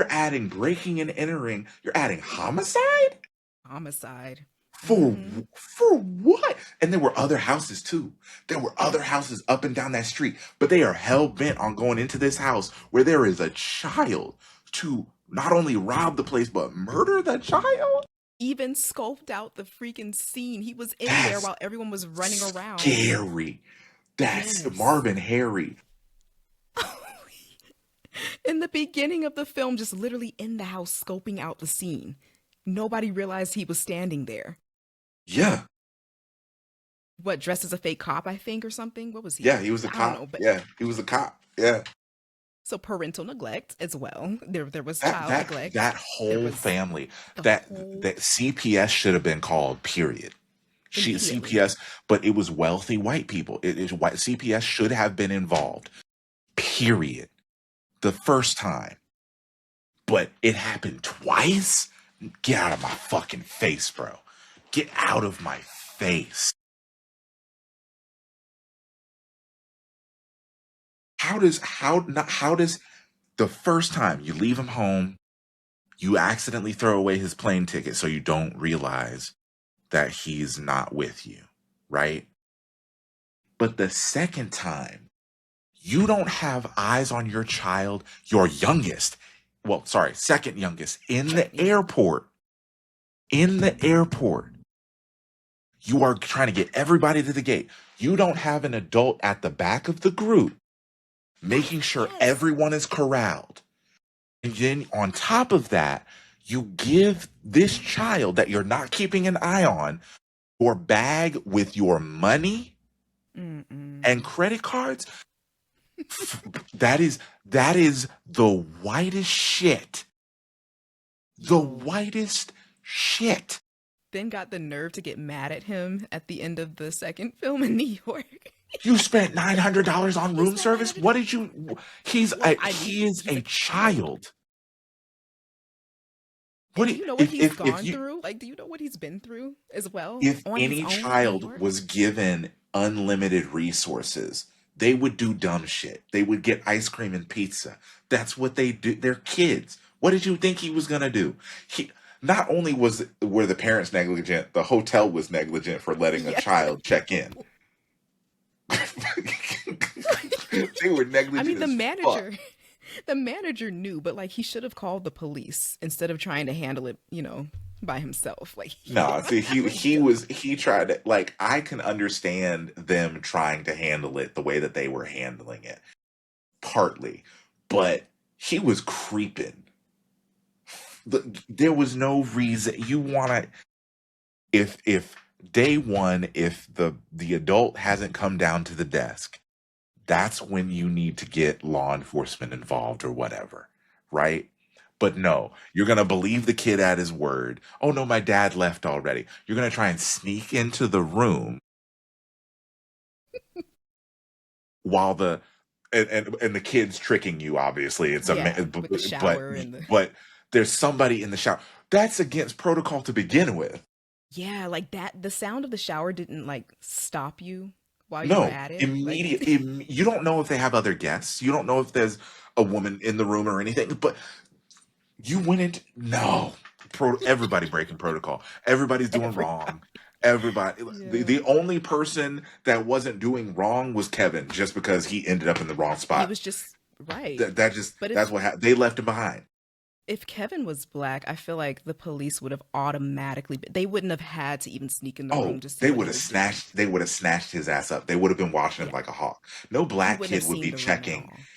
adding breaking and entering, you're adding homicide? Homicide. For Mm-hmm. for what? And there were other houses too. There were other houses up and down that street, but they are hell bent on going into this house where there is a child to not only rob the place but murder the child. Even scoped out the freaking scene. He was in there That's while everyone was running around. scary. That's Yes. Marvin Harry. In the beginning of the film, just literally in the house scoping out the scene. Nobody realized he was standing there. Yeah, What, dressed as a fake cop, I think, or something? What was he? yeah, he was a I don't cop. know, but Yeah, he was a cop. Yeah, so parental neglect as well. There was that child that neglect. that There whole was family, the that whole that CPS should have been called. Period. She immediately. CPS, but it was wealthy white people. It is white CPS should have been involved. Period. The first time, but it happened twice. Get out of my fucking face, bro. Get out of my face. How does the first time you leave him home, you accidentally throw away his plane ticket so you don't realize that he's not with you, right? But the second time, you don't have eyes on your child, your youngest, well, sorry, second youngest, in the Yeah. airport. In the airport, you are trying to get everybody to the gate. You don't have an adult at the back of the group making sure Yes. everyone is corralled. And then on top of that, you give this child that you're not keeping an eye on your bag with your money Mm-mm. and credit cards. That is the whitest shit. The Yo. whitest shit. Then got the nerve to get mad at him at the end of the second film in New York. You spent $900 on He room spent service. What did you? Well, I mean, He is he's a a child. child. And What do do- you know what he's if gone you through? Like, do you know what he's been through as well if on his any own in New child York? was given unlimited resources, they would do dumb shit. They would get ice cream and pizza. That's what they do. They're kids. What did you think he was gonna do? He not only were the parents negligent, the hotel was negligent for letting a Yes. child check in. They were I negligent mean, as fuck. the manager knew, but like he should have called the police instead of trying to handle it, by himself. Like No, see, that was dumb. he tried to, like, I can understand them trying to handle it the way that they were handling it, partly, but he was creeping. There was no reason you want to. If day one, if the adult hasn't come down to the desk, that's when you need to get law enforcement involved or whatever, right? But no, you're going to believe the kid at his word. Oh no, my dad left already. You're going to try and sneak into the room while and the kid's tricking you, obviously. Yeah, with the But shower and the but there's somebody in the shower. That's against protocol to begin with. yeah, like that. The sound of the shower didn't like stop you while you were No, at it. Like immediate. You don't know if they have other guests. You don't know if there's a woman in the room or anything. But you went into no. Everybody breaking protocol. Everybody's doing everybody. wrong. Everybody. The Yeah, only person that wasn't doing wrong was Kevin, just because he ended up in the wrong he spot. was just right. That But that's what happened. They left him behind. if Kevin was black, I feel like the police would have automatically. They wouldn't have had to even sneak in the room Oh, to see what he was doing. they would have snatched his ass up. They would have been watching him Yeah, like a hawk. No he black wouldn't have kid would seen be the room at checking. all.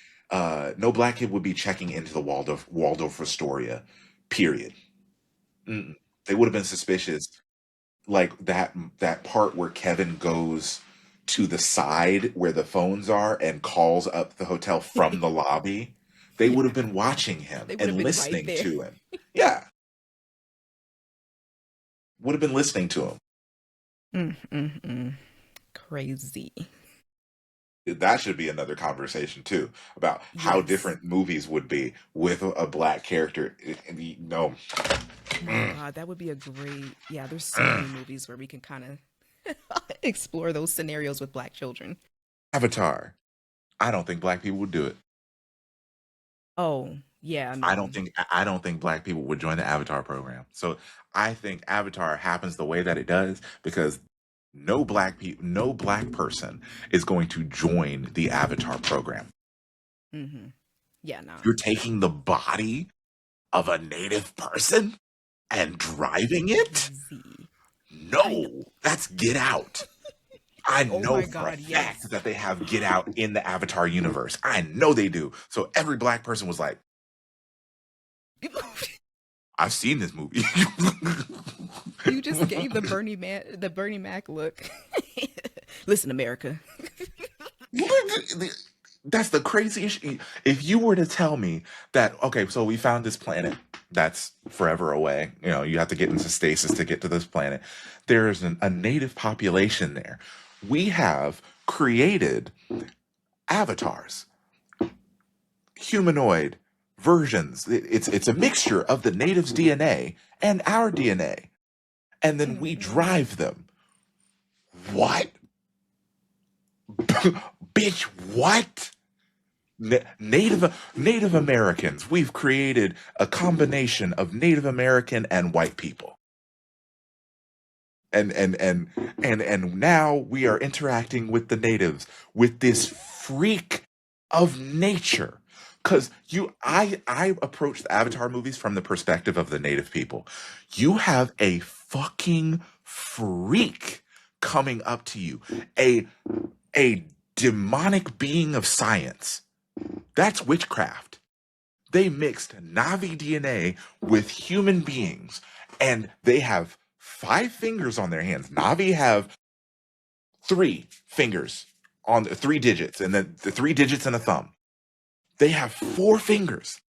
No black kid would be checking into the Waldorf Astoria. Period. Mm-mm. They would have been suspicious. Like that part where Kevin goes to the side where the phones are and calls up the hotel from the lobby. They would have Yeah, been watching him they would have and been right listening there. to him. Yeah, would have been listening to him. Mm, mm, mm. Crazy. That should be another conversation too about how Yes. different movies would be with a black character. No, Oh my mm, God, that would be a great. Yeah, there's so many mm. movies where we can kind of explore those scenarios with black children. Avatar. I don't think black people would do it. Oh, yeah, no. I don't think black people would join the Avatar program. So I think Avatar happens the way that it does because no black person is going to join the Avatar program. Mm-hmm. Yeah, no. You're taking the body of a native person and driving it? Crazy. I know. No, that's Get Out. I Oh know my for a God, fact yes. that they have Get Out in the Avatar universe. I know they do. So every black person was like, I've seen this movie. You just gave the Bernie Mac look. Listen, America. That's the craziest. If you were to tell me that, okay, so we found this planet that's forever away, you have to get into stasis to get to this planet. There's a native population there. We have created avatars, humanoid versions. It's a mixture of the natives' DNA and our DNA, and then we Mm-mm. drive them. What? Bitch, what? Native Americans. We've created a combination of Native American and white people. And now we are interacting with the natives with this freak of nature. Because I approach the Avatar movies from the perspective of the native people. You have a fucking freak coming up to you, a a demonic being of science. That's witchcraft. They mixed Navi DNA with human beings, and they have 5 fingers on their hands. Navi have 3 fingers on the 3 digits, and then the 3 digits and a thumb. They have 4 fingers.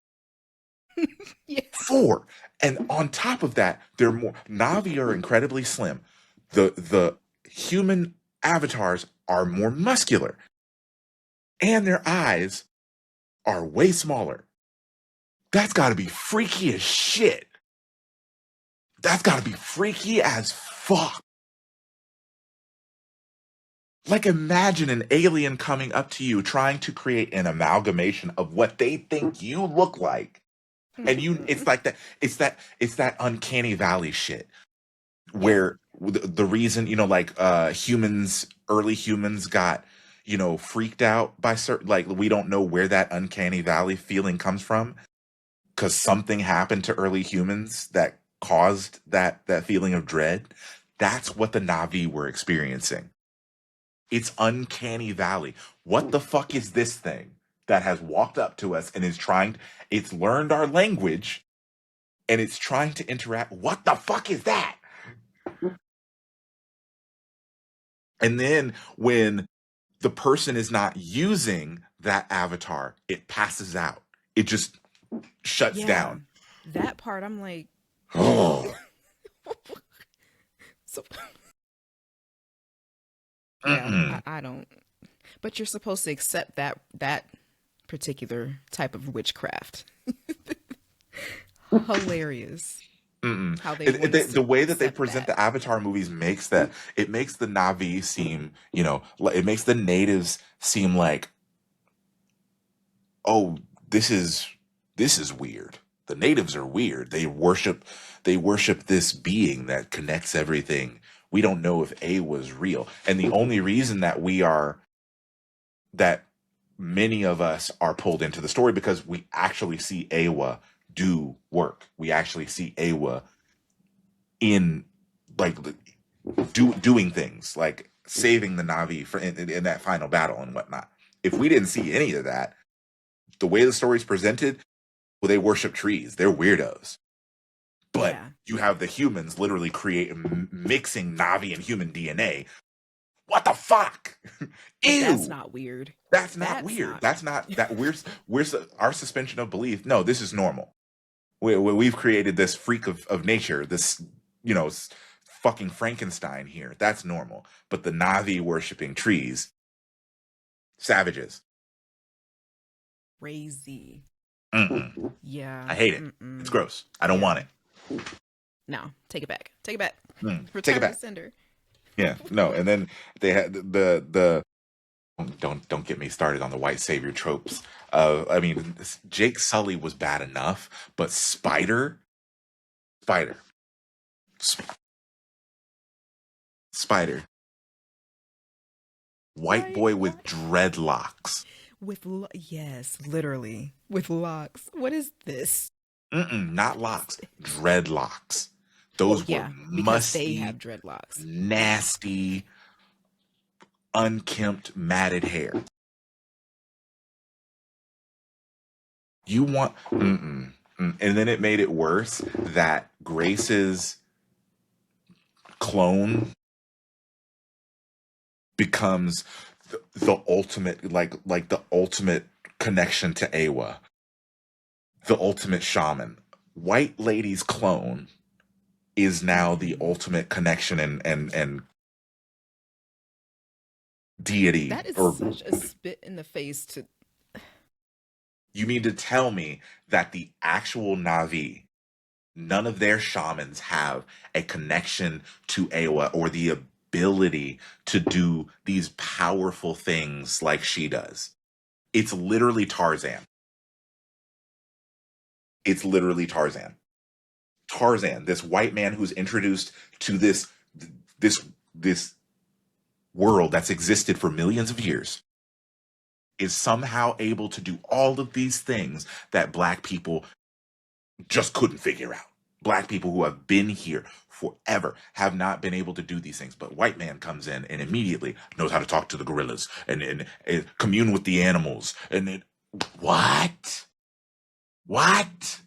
Yeah. 4. And on top of that, they're more Navi are incredibly slim. The human avatars are more muscular, and their eyes are way smaller. That's got to be freaky as shit. That's got to be freaky as fuck. Like, imagine an alien coming up to you trying to create an amalgamation of what they think you look like. And it's like that, it's that uncanny valley shit Yeah. where the reason, like humans, early humans got, freaked out by certain, like, we don't know where that uncanny valley feeling comes from because something happened to early humans that caused that feeling of dread. That's what the Navi were experiencing. It's uncanny valley. What the fuck is this thing that has walked up to us and it's learned our language and it's trying to interact? What the fuck is that? And then when the person is not using that avatar, it passes out. It just shuts Yeah. down. That part, I'm like, Oh. so, yeah, Mm-mm. I don't. But you're supposed to accept that particular type of witchcraft. Hilarious Mm-mm. how they want us The to way that they accept present that. the Avatar movies it makes the Navi seem, it makes the natives seem like, oh, this is weird. The natives are weird. They worship this being that connects everything. We don't know if A was real. And the only reason that many of us are pulled into the story because we actually see Awa do work. We actually see Awa in, like, doing things like saving the Navi in that final battle and whatnot. If we didn't see any of that, the way the story's presented, well, they worship trees. They're weirdos. But Yeah. you have the humans literally mixing Navi and human DNA. What the fuck? But that's Ew. not weird. That's not That's weird. not. That's not that we're our suspension of belief. No, this is normal. We've created this freak of nature. This, fucking Frankenstein here. That's normal. But the Navi worshiping trees, savages. Crazy. Mm-mm. Yeah. I hate it. It's Mm-mm. gross. I don't Yeah. want it. No, take it back. Take it back. Take it Return to back. sender. Yeah, no. And then they had the don't get me started on the white savior tropes. I mean, Jake Sully was bad enough, but Spider, Sp- Spider, white Why? boy Why? with dreadlocks. Yes, literally with locks. What is this? Mm-mm, not What is locks, this? dreadlocks. Well, Those were yeah, because they have musty, dreadlocks. nasty, unkempt, matted hair. You want, and then it made it worse that Grace's clone becomes the ultimate, like the ultimate connection to Awa, the ultimate shaman. White Lady's clone is now the Mm-mm. ultimate connection and deity. That is Or such a spit in the face to. you mean to tell me that the actual Navi, none of their shamans have a connection to Awa or the ability to do these powerful things like she does? It's literally Tarzan. It's literally Tarzan. Tarzan, this white man who's introduced to this world that's existed for millions of years. is somehow able to do all of these things that black people just couldn't figure out. Black people who have been here forever have not been able to do these things. But white man comes in and immediately knows how to talk to the gorillas and commune with the animals. What? What?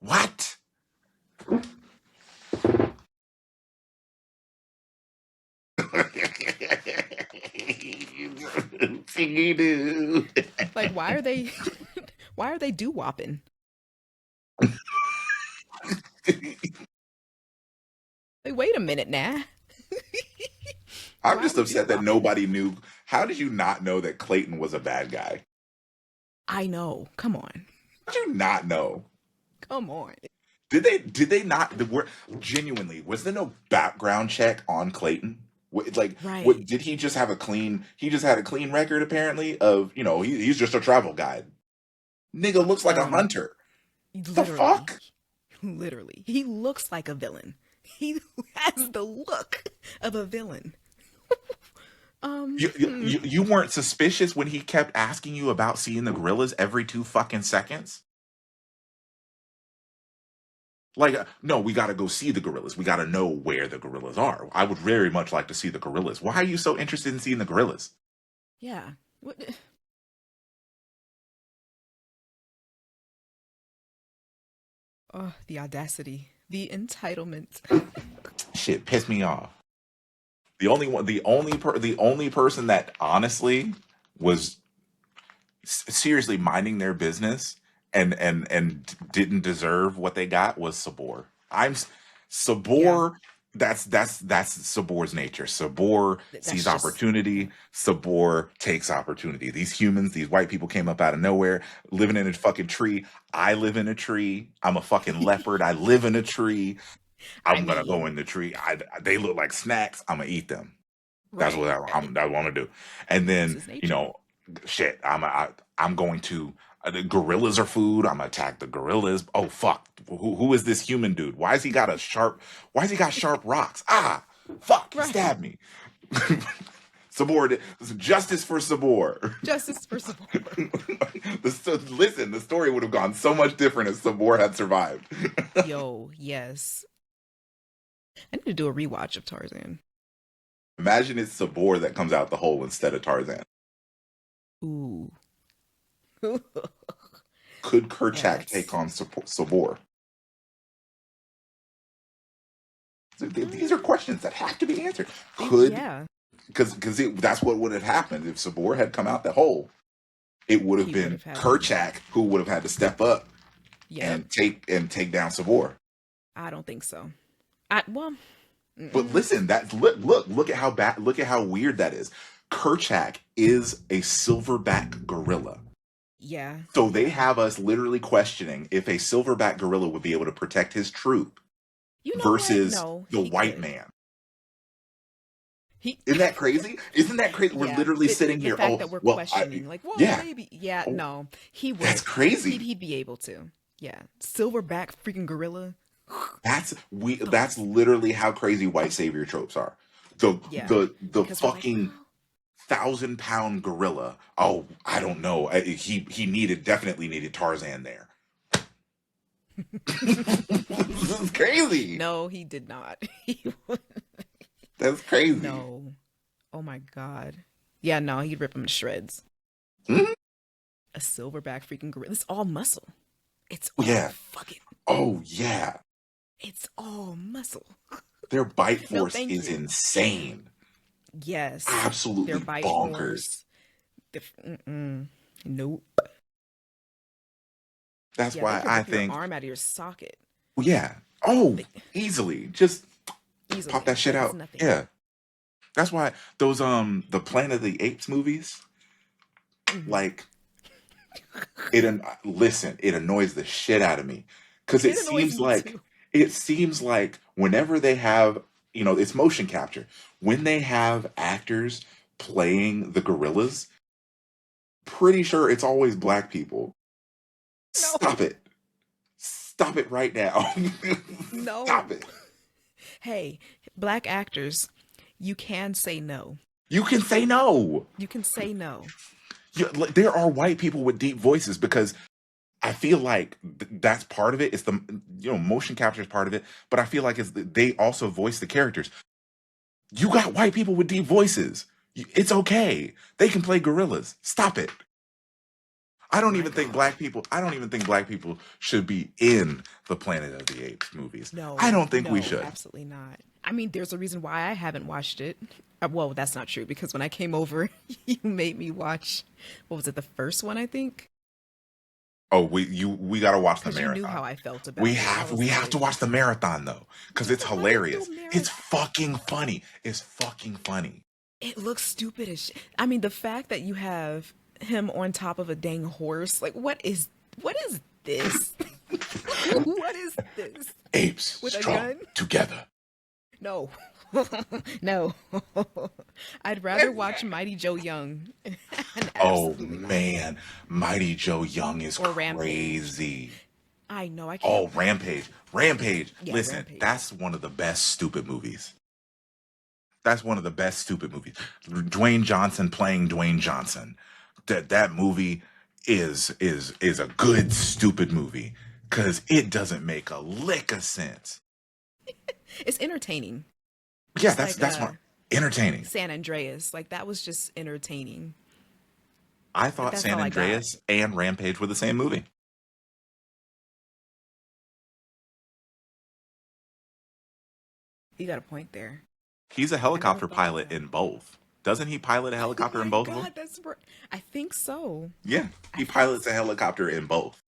What? Like, why are they why are they doo-wopping? Like, wait a minute now. I'm Why are just we upset that doo-wopping? nobody knew. How did you not know that Clayton was a bad guy? I know. Come on. How did you not know? Come on. Did they not? Were genuinely, was there no background check on Clayton? Like, what Right. did he just have a clean? He just had a clean record apparently of he's just a travel guide. Nigga looks like a Um, hunter. The literally. fuck? Literally. He looks like a villain. He has the look of a villain. You, Hmm. you weren't suspicious when he kept asking you about seeing the gorillas every 2 fucking seconds? Like, no, we got to go see the gorillas. We got to know where the gorillas are. I would very much like to see the gorillas. Why are you so interested in seeing the gorillas? Yeah. What? Oh, the audacity, the entitlement. Shit, pissed me off. The only one, the only person that honestly was seriously minding their business and didn't deserve what they got was Sabor. Yeah. Sabor. That's Sabor's nature. Sabor That's sees just, yeah. opportunity. Sabor takes opportunity. These humans, these white people came up out of nowhere, living in a fucking tree. I live in a tree. I'm a fucking leopard. I live in a tree. I I'm gonna go mean, in the tree. They look like snacks. I'm gonna eat them. That's what right. I want to do. And That's then, his nature. shit, I'm going to the gorillas are food. I'm gonna attack the gorillas. Oh fuck, who is this human dude? Why has he got a sharp? Why has he got sharp rocks? Ah, fuck, he Right. stabbed me. Sabor, justice for Sabor. Justice for support. Listen, the story would have gone so much different if Sabor had survived. Yo, yes. I need to do a rewatch of Tarzan. Imagine it's Sabor that comes out the hole instead of Tarzan. Ooh. Could Yeah, Kerchak take that's. on Sabor? These are Mm, questions that have to be answered. Could yeah, because that's what would have happened if Sabor had come out the hole. It would have he would been have had to. Kerchak who would have had to step up Yep. and take down Sabor. I don't think so. I well. But Mm-mm. listen, that look at how bad look at how weird that is. Kerchak is a silverback gorilla. Yeah. So they Yeah. have us literally questioning if a silverback gorilla would be able to protect his troop You know what? versus No, the he white could. man. He. Isn't that crazy? Isn't that crazy? We're Yeah. literally sitting The here. fact Oh, that we're well, questioning, like, well, yeah. maybe. Yeah. Oh, No, he that's would. He'd crazy. he'd be able to. Yeah. Silverback freaking gorilla. The That's literally how crazy white savior tropes are. The yeah. the Because we're like, fucking well, 1,000 pound gorilla. Oh, I don't know. He definitely needed Tarzan there. This is crazy. no, he did not. He would. That's crazy. No. Oh my god. Yeah, no, he'd rip him to shreds. Mhm. A silverback freaking gorilla. It's all muscle. It's all Yeah. fucking. Oh yeah. It's all muscle. Their bite No, force thank is you. insane. Yes. Their Absolutely bite bonkers. force. Mm-mm. Nope. That's Yeah, they why could I rip your think, arm out of your socket. yeah. Oh, They, easily. Just pop that easily, shit like it's out. nothing. Yeah. That's why those the Planet of the Apes movies, Hmm. like listen, it annoys the shit out of me cuz It annoys me too. it seems like whenever they have, it's motion capture. When they have actors playing the gorillas, pretty sure it's always black people. No, Stop it. Stop it right now. Stop no. it. Hey, black actors, you can say no. You can say no. You can say no. Like, there are white people with deep voices because I feel like that's part of it. It's the motion capture is part of it, but I feel like they also voice the characters. You got white people with deep voices. It's okay. They can play gorillas. Stop it. My God. I don't even think black people should be in the Planet of the Apes movies. I No, don't think we no, should. absolutely not. I mean, there's a reason why I haven't watched it. Well, that's not true because when I came over, you made me watch, what was it, the first one, I think? Oh, we got to watch the Because you knew marathon. how I felt We about it. I have was we have to like, watch the marathon though, because no, it's but why do you do hilarious. a It's marathon? fucking funny. It's fucking funny. It looks stupid as shit. I mean, the fact that you have him on top of a dang horse, like, what is this? What is this? Apes With a strong gun? together. No. No. I'd rather watch Mighty Joe Young. And Oh absolutely not. man, Mighty Joe Young is Or Rampage. crazy. I know, I can't. Oh, Rampage. Rampage. Yeah, Listen, Rampage. that's one of the best stupid movies. That's one of the best stupid movies. Dwayne Johnson playing Dwayne Johnson. That movie is a good stupid movie cuz it doesn't make a lick of sense. It's entertaining. Yeah, Just like that's what entertaining. San Andreas. Like that was just entertaining. I Like thought that's San all I got. Andreas and Rampage were the same movie. You got a point there. He's a I never helicopter thought of pilot that. in both. Doesn't he pilot a Oh helicopter in my both of them? God, that's right. I think so. Yeah, I he think pilots so. a helicopter in both.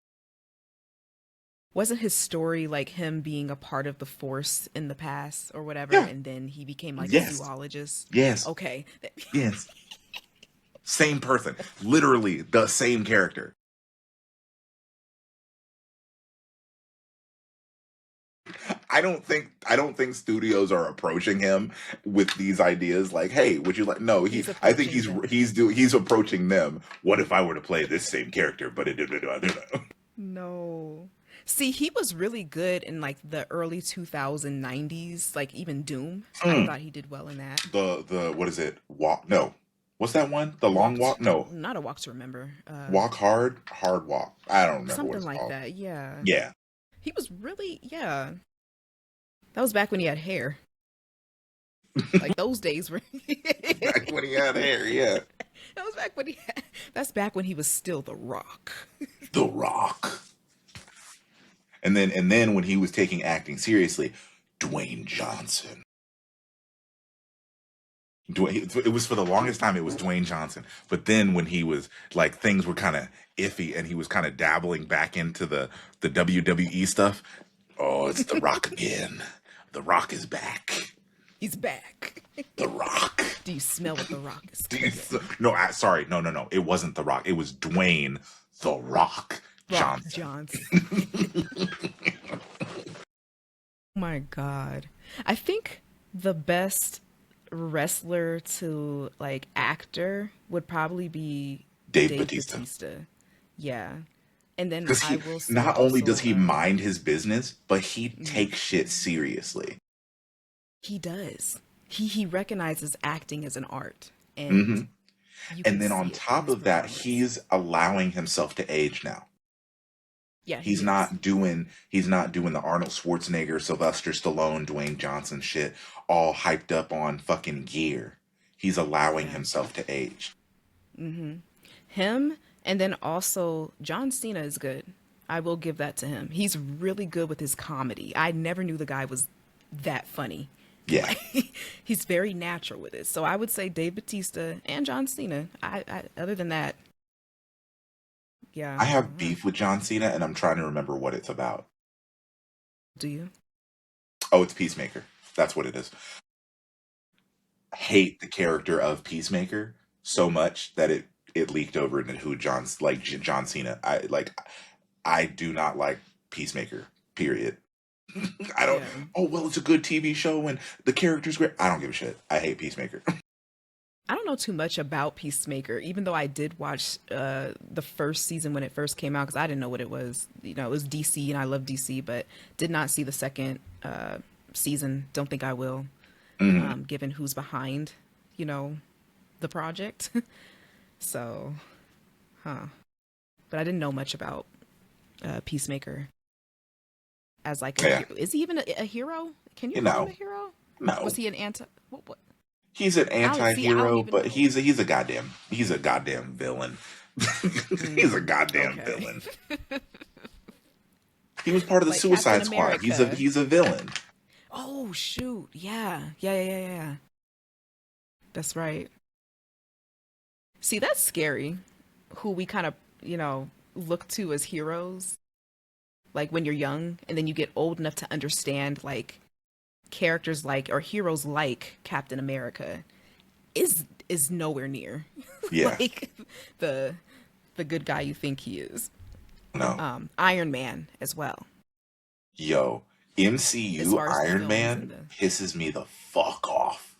Wasn't his story like him being a part of the force in the past or whatever, Yeah. and then he became like a Yes. zoologist? Yes. Okay. Yes. Same person. Literally the same character. I don't think studios are approaching him with these ideas like, "Hey, would you like?" No, He's I think approaching them. he's approaching them. What if I were to play this same character, but it No. See, he was really good in like the early 2090s, like even Doom. I Mm, thought he did well in that. the what is it? Walk? No, what's that one? The long Walked, walk? No, not a walk to remember. walk hard, hard walk. I don't remember what Something it's like called. that. Yeah. Yeah, He was really, yeah. That was back when he had hair. Like those days were back when he had hair. Yeah, That was back when that's back when he was still the rock. The Rock. And then when he was taking acting seriously, Dwayne Johnson. It was for the longest time it was Dwayne Johnson, but then when he was like things were kind of iffy and he was kind of dabbling back into the WWE stuff. Oh, it's The Rock again. The Rock is back. He's back. The Rock. Do you smell what the rock is cooking? No, sorry, no. It wasn't The Rock. It was Dwayne The Rock Rock Johnson. Johnson. Oh my God. I think the best wrestler to like actor would probably be Dave Dave Batista. Batista. Yeah. And then Because I he will say not only does also, he mind his business, but he mhm, takes shit seriously. he does. He recognizes acting as an art, and Hmm. you And can then on see it in top his of that, performance. he's allowing himself to age now. Yeah, he is. He's not doing the Arnold Schwarzenegger, Sylvester Stallone, Dwayne Johnson shit, all hyped up on fucking gear. He's allowing Exactly. himself to age. Him, and then also John Cena is good. I will give that to him. He's really good with his comedy. I never knew the guy was that funny. Yeah. Like he's very natural with it. So I would say Dave Batista and John Cena. Other than that, yeah. I have beef with John Cena and I'm trying to remember what it's about. Do you? Oh, it's Peacemaker. That's what it is. Hate the character of Peacemaker so much that it leaked over into who John's like John Cena. I do not like Peacemaker. Period. I don't. Yeah. Oh well, it's a good TV show and the character's great. I don't give a shit. I hate Peacemaker. I don't know too much about Peacemaker, even though I did watch the first season when it first came out because I didn't know what it was. You know, it was DC and I love DC, but did not see the second season. Don't think I will, Mhm. given who's behind, you know, the project. So, huh. But I didn't know much about Peacemaker as like a Yeah, hero. Is he even a hero? Can you you call him a know, hero? Was no, he an anti? What? he's an I don't see. I don't anti-hero, even but know. he's a goddamn villain. He's a Mm, goddamn okay. villain. He was part of the Like Captain Suicide Squad. America. He's a villain. Oh shoot! Yeah, yeah, yeah, yeah, yeah. That's right. See, that's scary. Who we kind of, look to as heroes. Like when you're young, and then you get old enough to understand like characters like or heroes like Captain America is nowhere near Yeah, like the the good guy you think he is. no, Iron Man as well, yo, as MCU far as the Iron films and Man the pisses me the fuck off.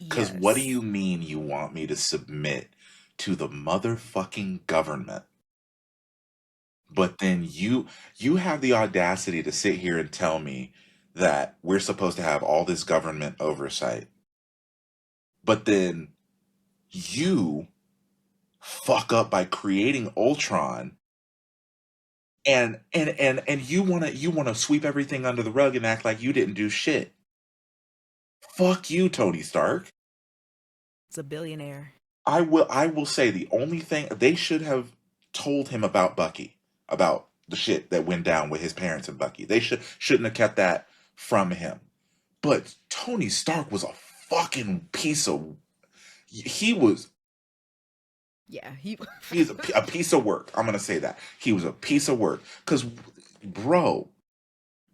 Cause what do yes, you mean you want me to submit to the motherfucking government? But then you have the audacity to sit here and tell me that we're supposed to have all this government oversight. But then you fuck up by creating Ultron and you wanna sweep everything under the rug and act like you didn't do shit. Fuck you, Tony Stark. it's a billionaire. I will say the only thing they should have told him about Bucky, about the shit that went down with his parents and Bucky. They shouldn't have kept that from him. But Tony Stark was a fucking piece of he was Yeah, he he's a piece of work. I'm gonna say that he was a piece of work because, bro,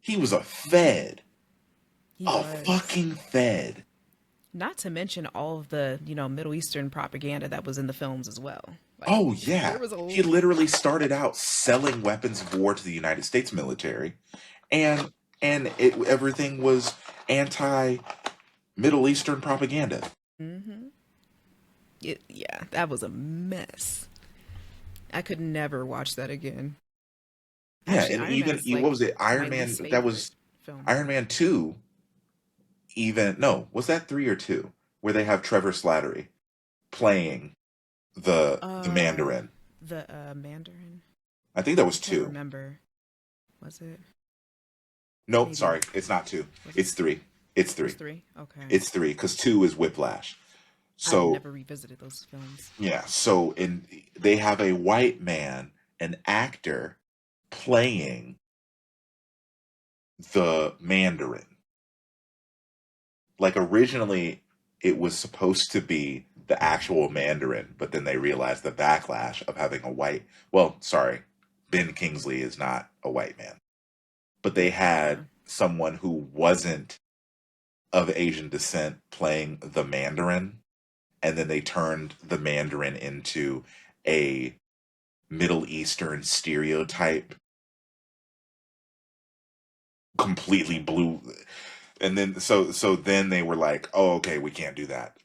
he was he a was. fucking fed. Not to mention all of the Middle Eastern propaganda that was in the films as well. Like Oh there yeah, was he literally started out selling weapons of war to the United States military, and everything was anti Middle Eastern propaganda. yeah, that was a mess. I could never watch that again. Yeah, Actually, and Iron Man even is what like was it? my Iron least Man. That favorite was film. Iron Man 2. Even no, was that 3 or 2? Where they have Trevor Slattery playing the Uh, Mandarin. the Mandarin. I think that I was can't 2. remember. Was it? Nope, Maybe. sorry, it's not 2. Was it? It's 3. It's It was 3. three. Okay. It's 3 because 2 is Whiplash. I've So never revisited those films. yeah, so in they have a white man, an actor, playing the Mandarin. Like originally, it was supposed to be the actual Mandarin, but then they realized the backlash of having a white. Well, sorry, Ben Kingsley is not a white man, but they Yeah. had someone who wasn't of Asian descent playing the Mandarin, and then they turned the Mandarin into a Middle Eastern stereotype, completely blue. And then so then they were like, "Oh, okay, we can't do that."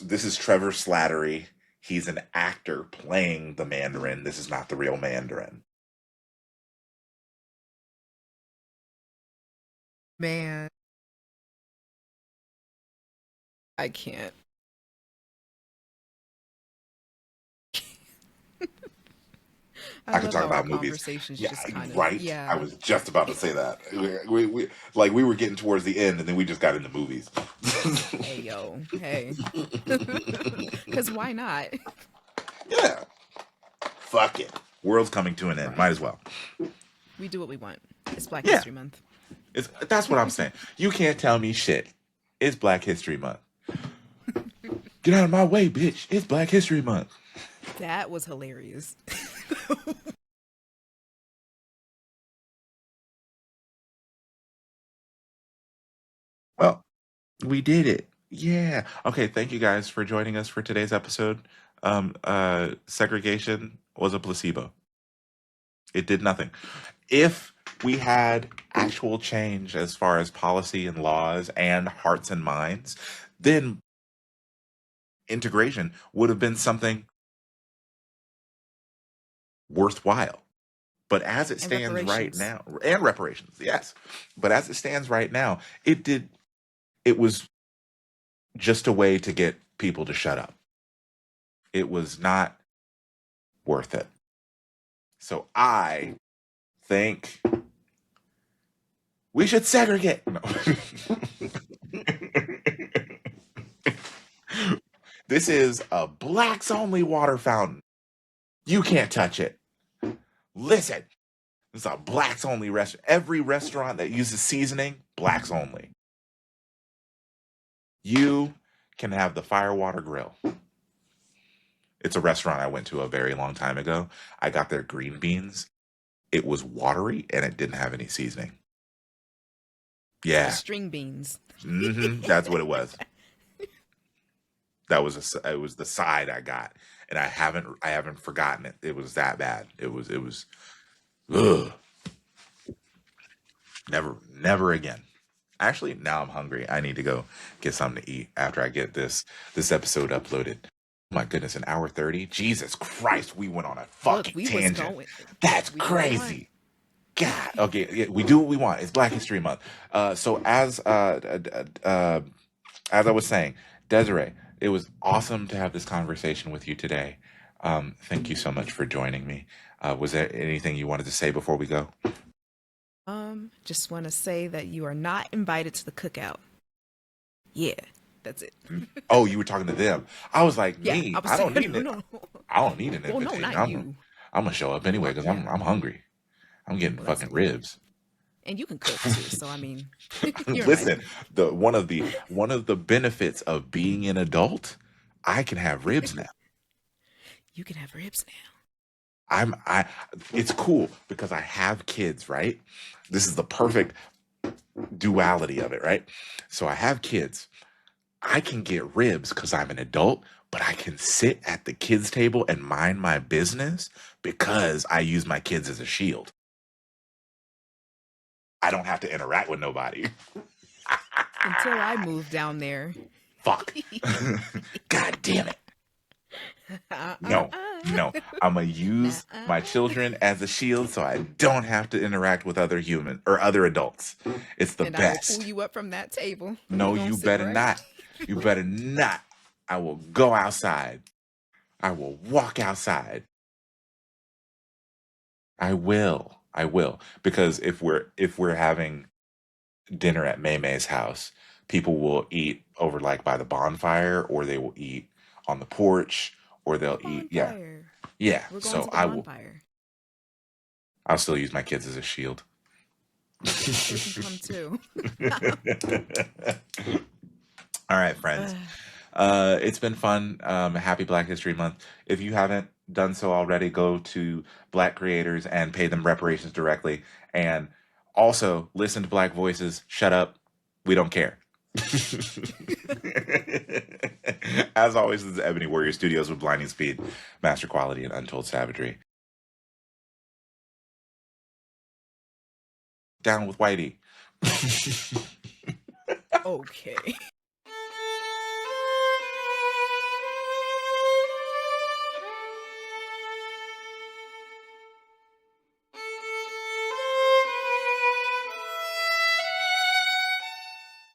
This is Trevor Slattery. He's an actor playing the Mandarin. This is not the real Mandarin. Man, I can't. I I could love talk how our about movies. conversations Yeah, just kind of, right. I yeah. was just about to say that. We were getting towards the end, and then we just got into movies. Hey, yo. Hey. Because why not? Yeah, fuck it. World's coming to an end. Might Right. as well. We do what we want. It's Black Yeah, History Month. that's what I'm saying. You can't tell me shit. It's Black History Month. Get out of my way, bitch. It's Black History Month. That was hilarious. Well, we did it. Yeah. Okay, thank you guys for joining us for today's episode. Segregation was a placebo. It did nothing. If we had actual change as far as policy and laws and hearts and minds, then integration would have been something worthwhile. But as it And stands right reparations. now, and reparations, yes. But as it stands right now, it was just a way to get people to shut up. It was not worth it. So I think we should segregate. No. This is a blacks only water fountain. You can't touch it. Listen, it's a blacks only restaurant. Every restaurant that uses seasoning, blacks only. You can have the Firewater Grill. It's a restaurant I went to a very long time ago. I got their green beans. It was watery and it didn't have any seasoning. So it was Yeah, string beans. that's what it was. It was the side I got, and I haven't forgotten it. It was that bad. It was ugh, never again. Actually, now I'm hungry. I need to go get something to eat after I get this episode uploaded. Oh my goodness, an hour 30. Jesus Christ, we went on a Look, fucking we was tangent. going. That's We did what we want. crazy. God. Okay, yeah, we do what we want. It's Black History Month. So as I was saying, Desiree, it was awesome to have this conversation with you today. Thank you so much for joining me. Was there anything you wanted to say before we go? Just want to say that you are not invited to the cookout. Yeah, that's it. Oh, you were talking to them. I was like, Yeah, me, I was saying no, no, no. I don't need an Well, no, invitation. not you. I'm gonna show up anyway because Yeah. I'm hungry. I'm getting Well, that's fucking cool. ribs. And you can cook too, so I mean, you're invited. Listen, the one of the benefits of being an adult, I can have ribs now. You can have ribs now. I it's cool because I have kids, right? This is the perfect duality of it, right? So I have kids. I can get ribs because I'm an adult, but I can sit at the kids' table and mind my business because I use my kids as a shield. I don't have to interact with nobody. Until I move down there. Fuck. God damn it. uh, uh, No, uh. no. I'm gonna use my Nuh-uh. children as a shield so I don't have to interact with other humans or other adults. It's the And I will pull best. you up from that table. No, You're gonna you sit better right. not. You better not. I will go outside. I will walk outside. I will. I will. Because if we're having dinner at May May's house, people will eat over like by the bonfire or they will eat on the porch or they'll What eat yeah. bonfire? Yeah. We're going So to the bonfire. I'll still use my kids as a shield. They can come too. All right, friends. It's been fun. Happy Black History Month. If you haven't done so already, go to Black creators and pay them reparations directly. And also listen to Black voices. Shut up. We don't care. As always, this is Ebony Warrior Studios with Blinding Speed, Master Quality, and Untold Savagery. Down with Whitey. Okay.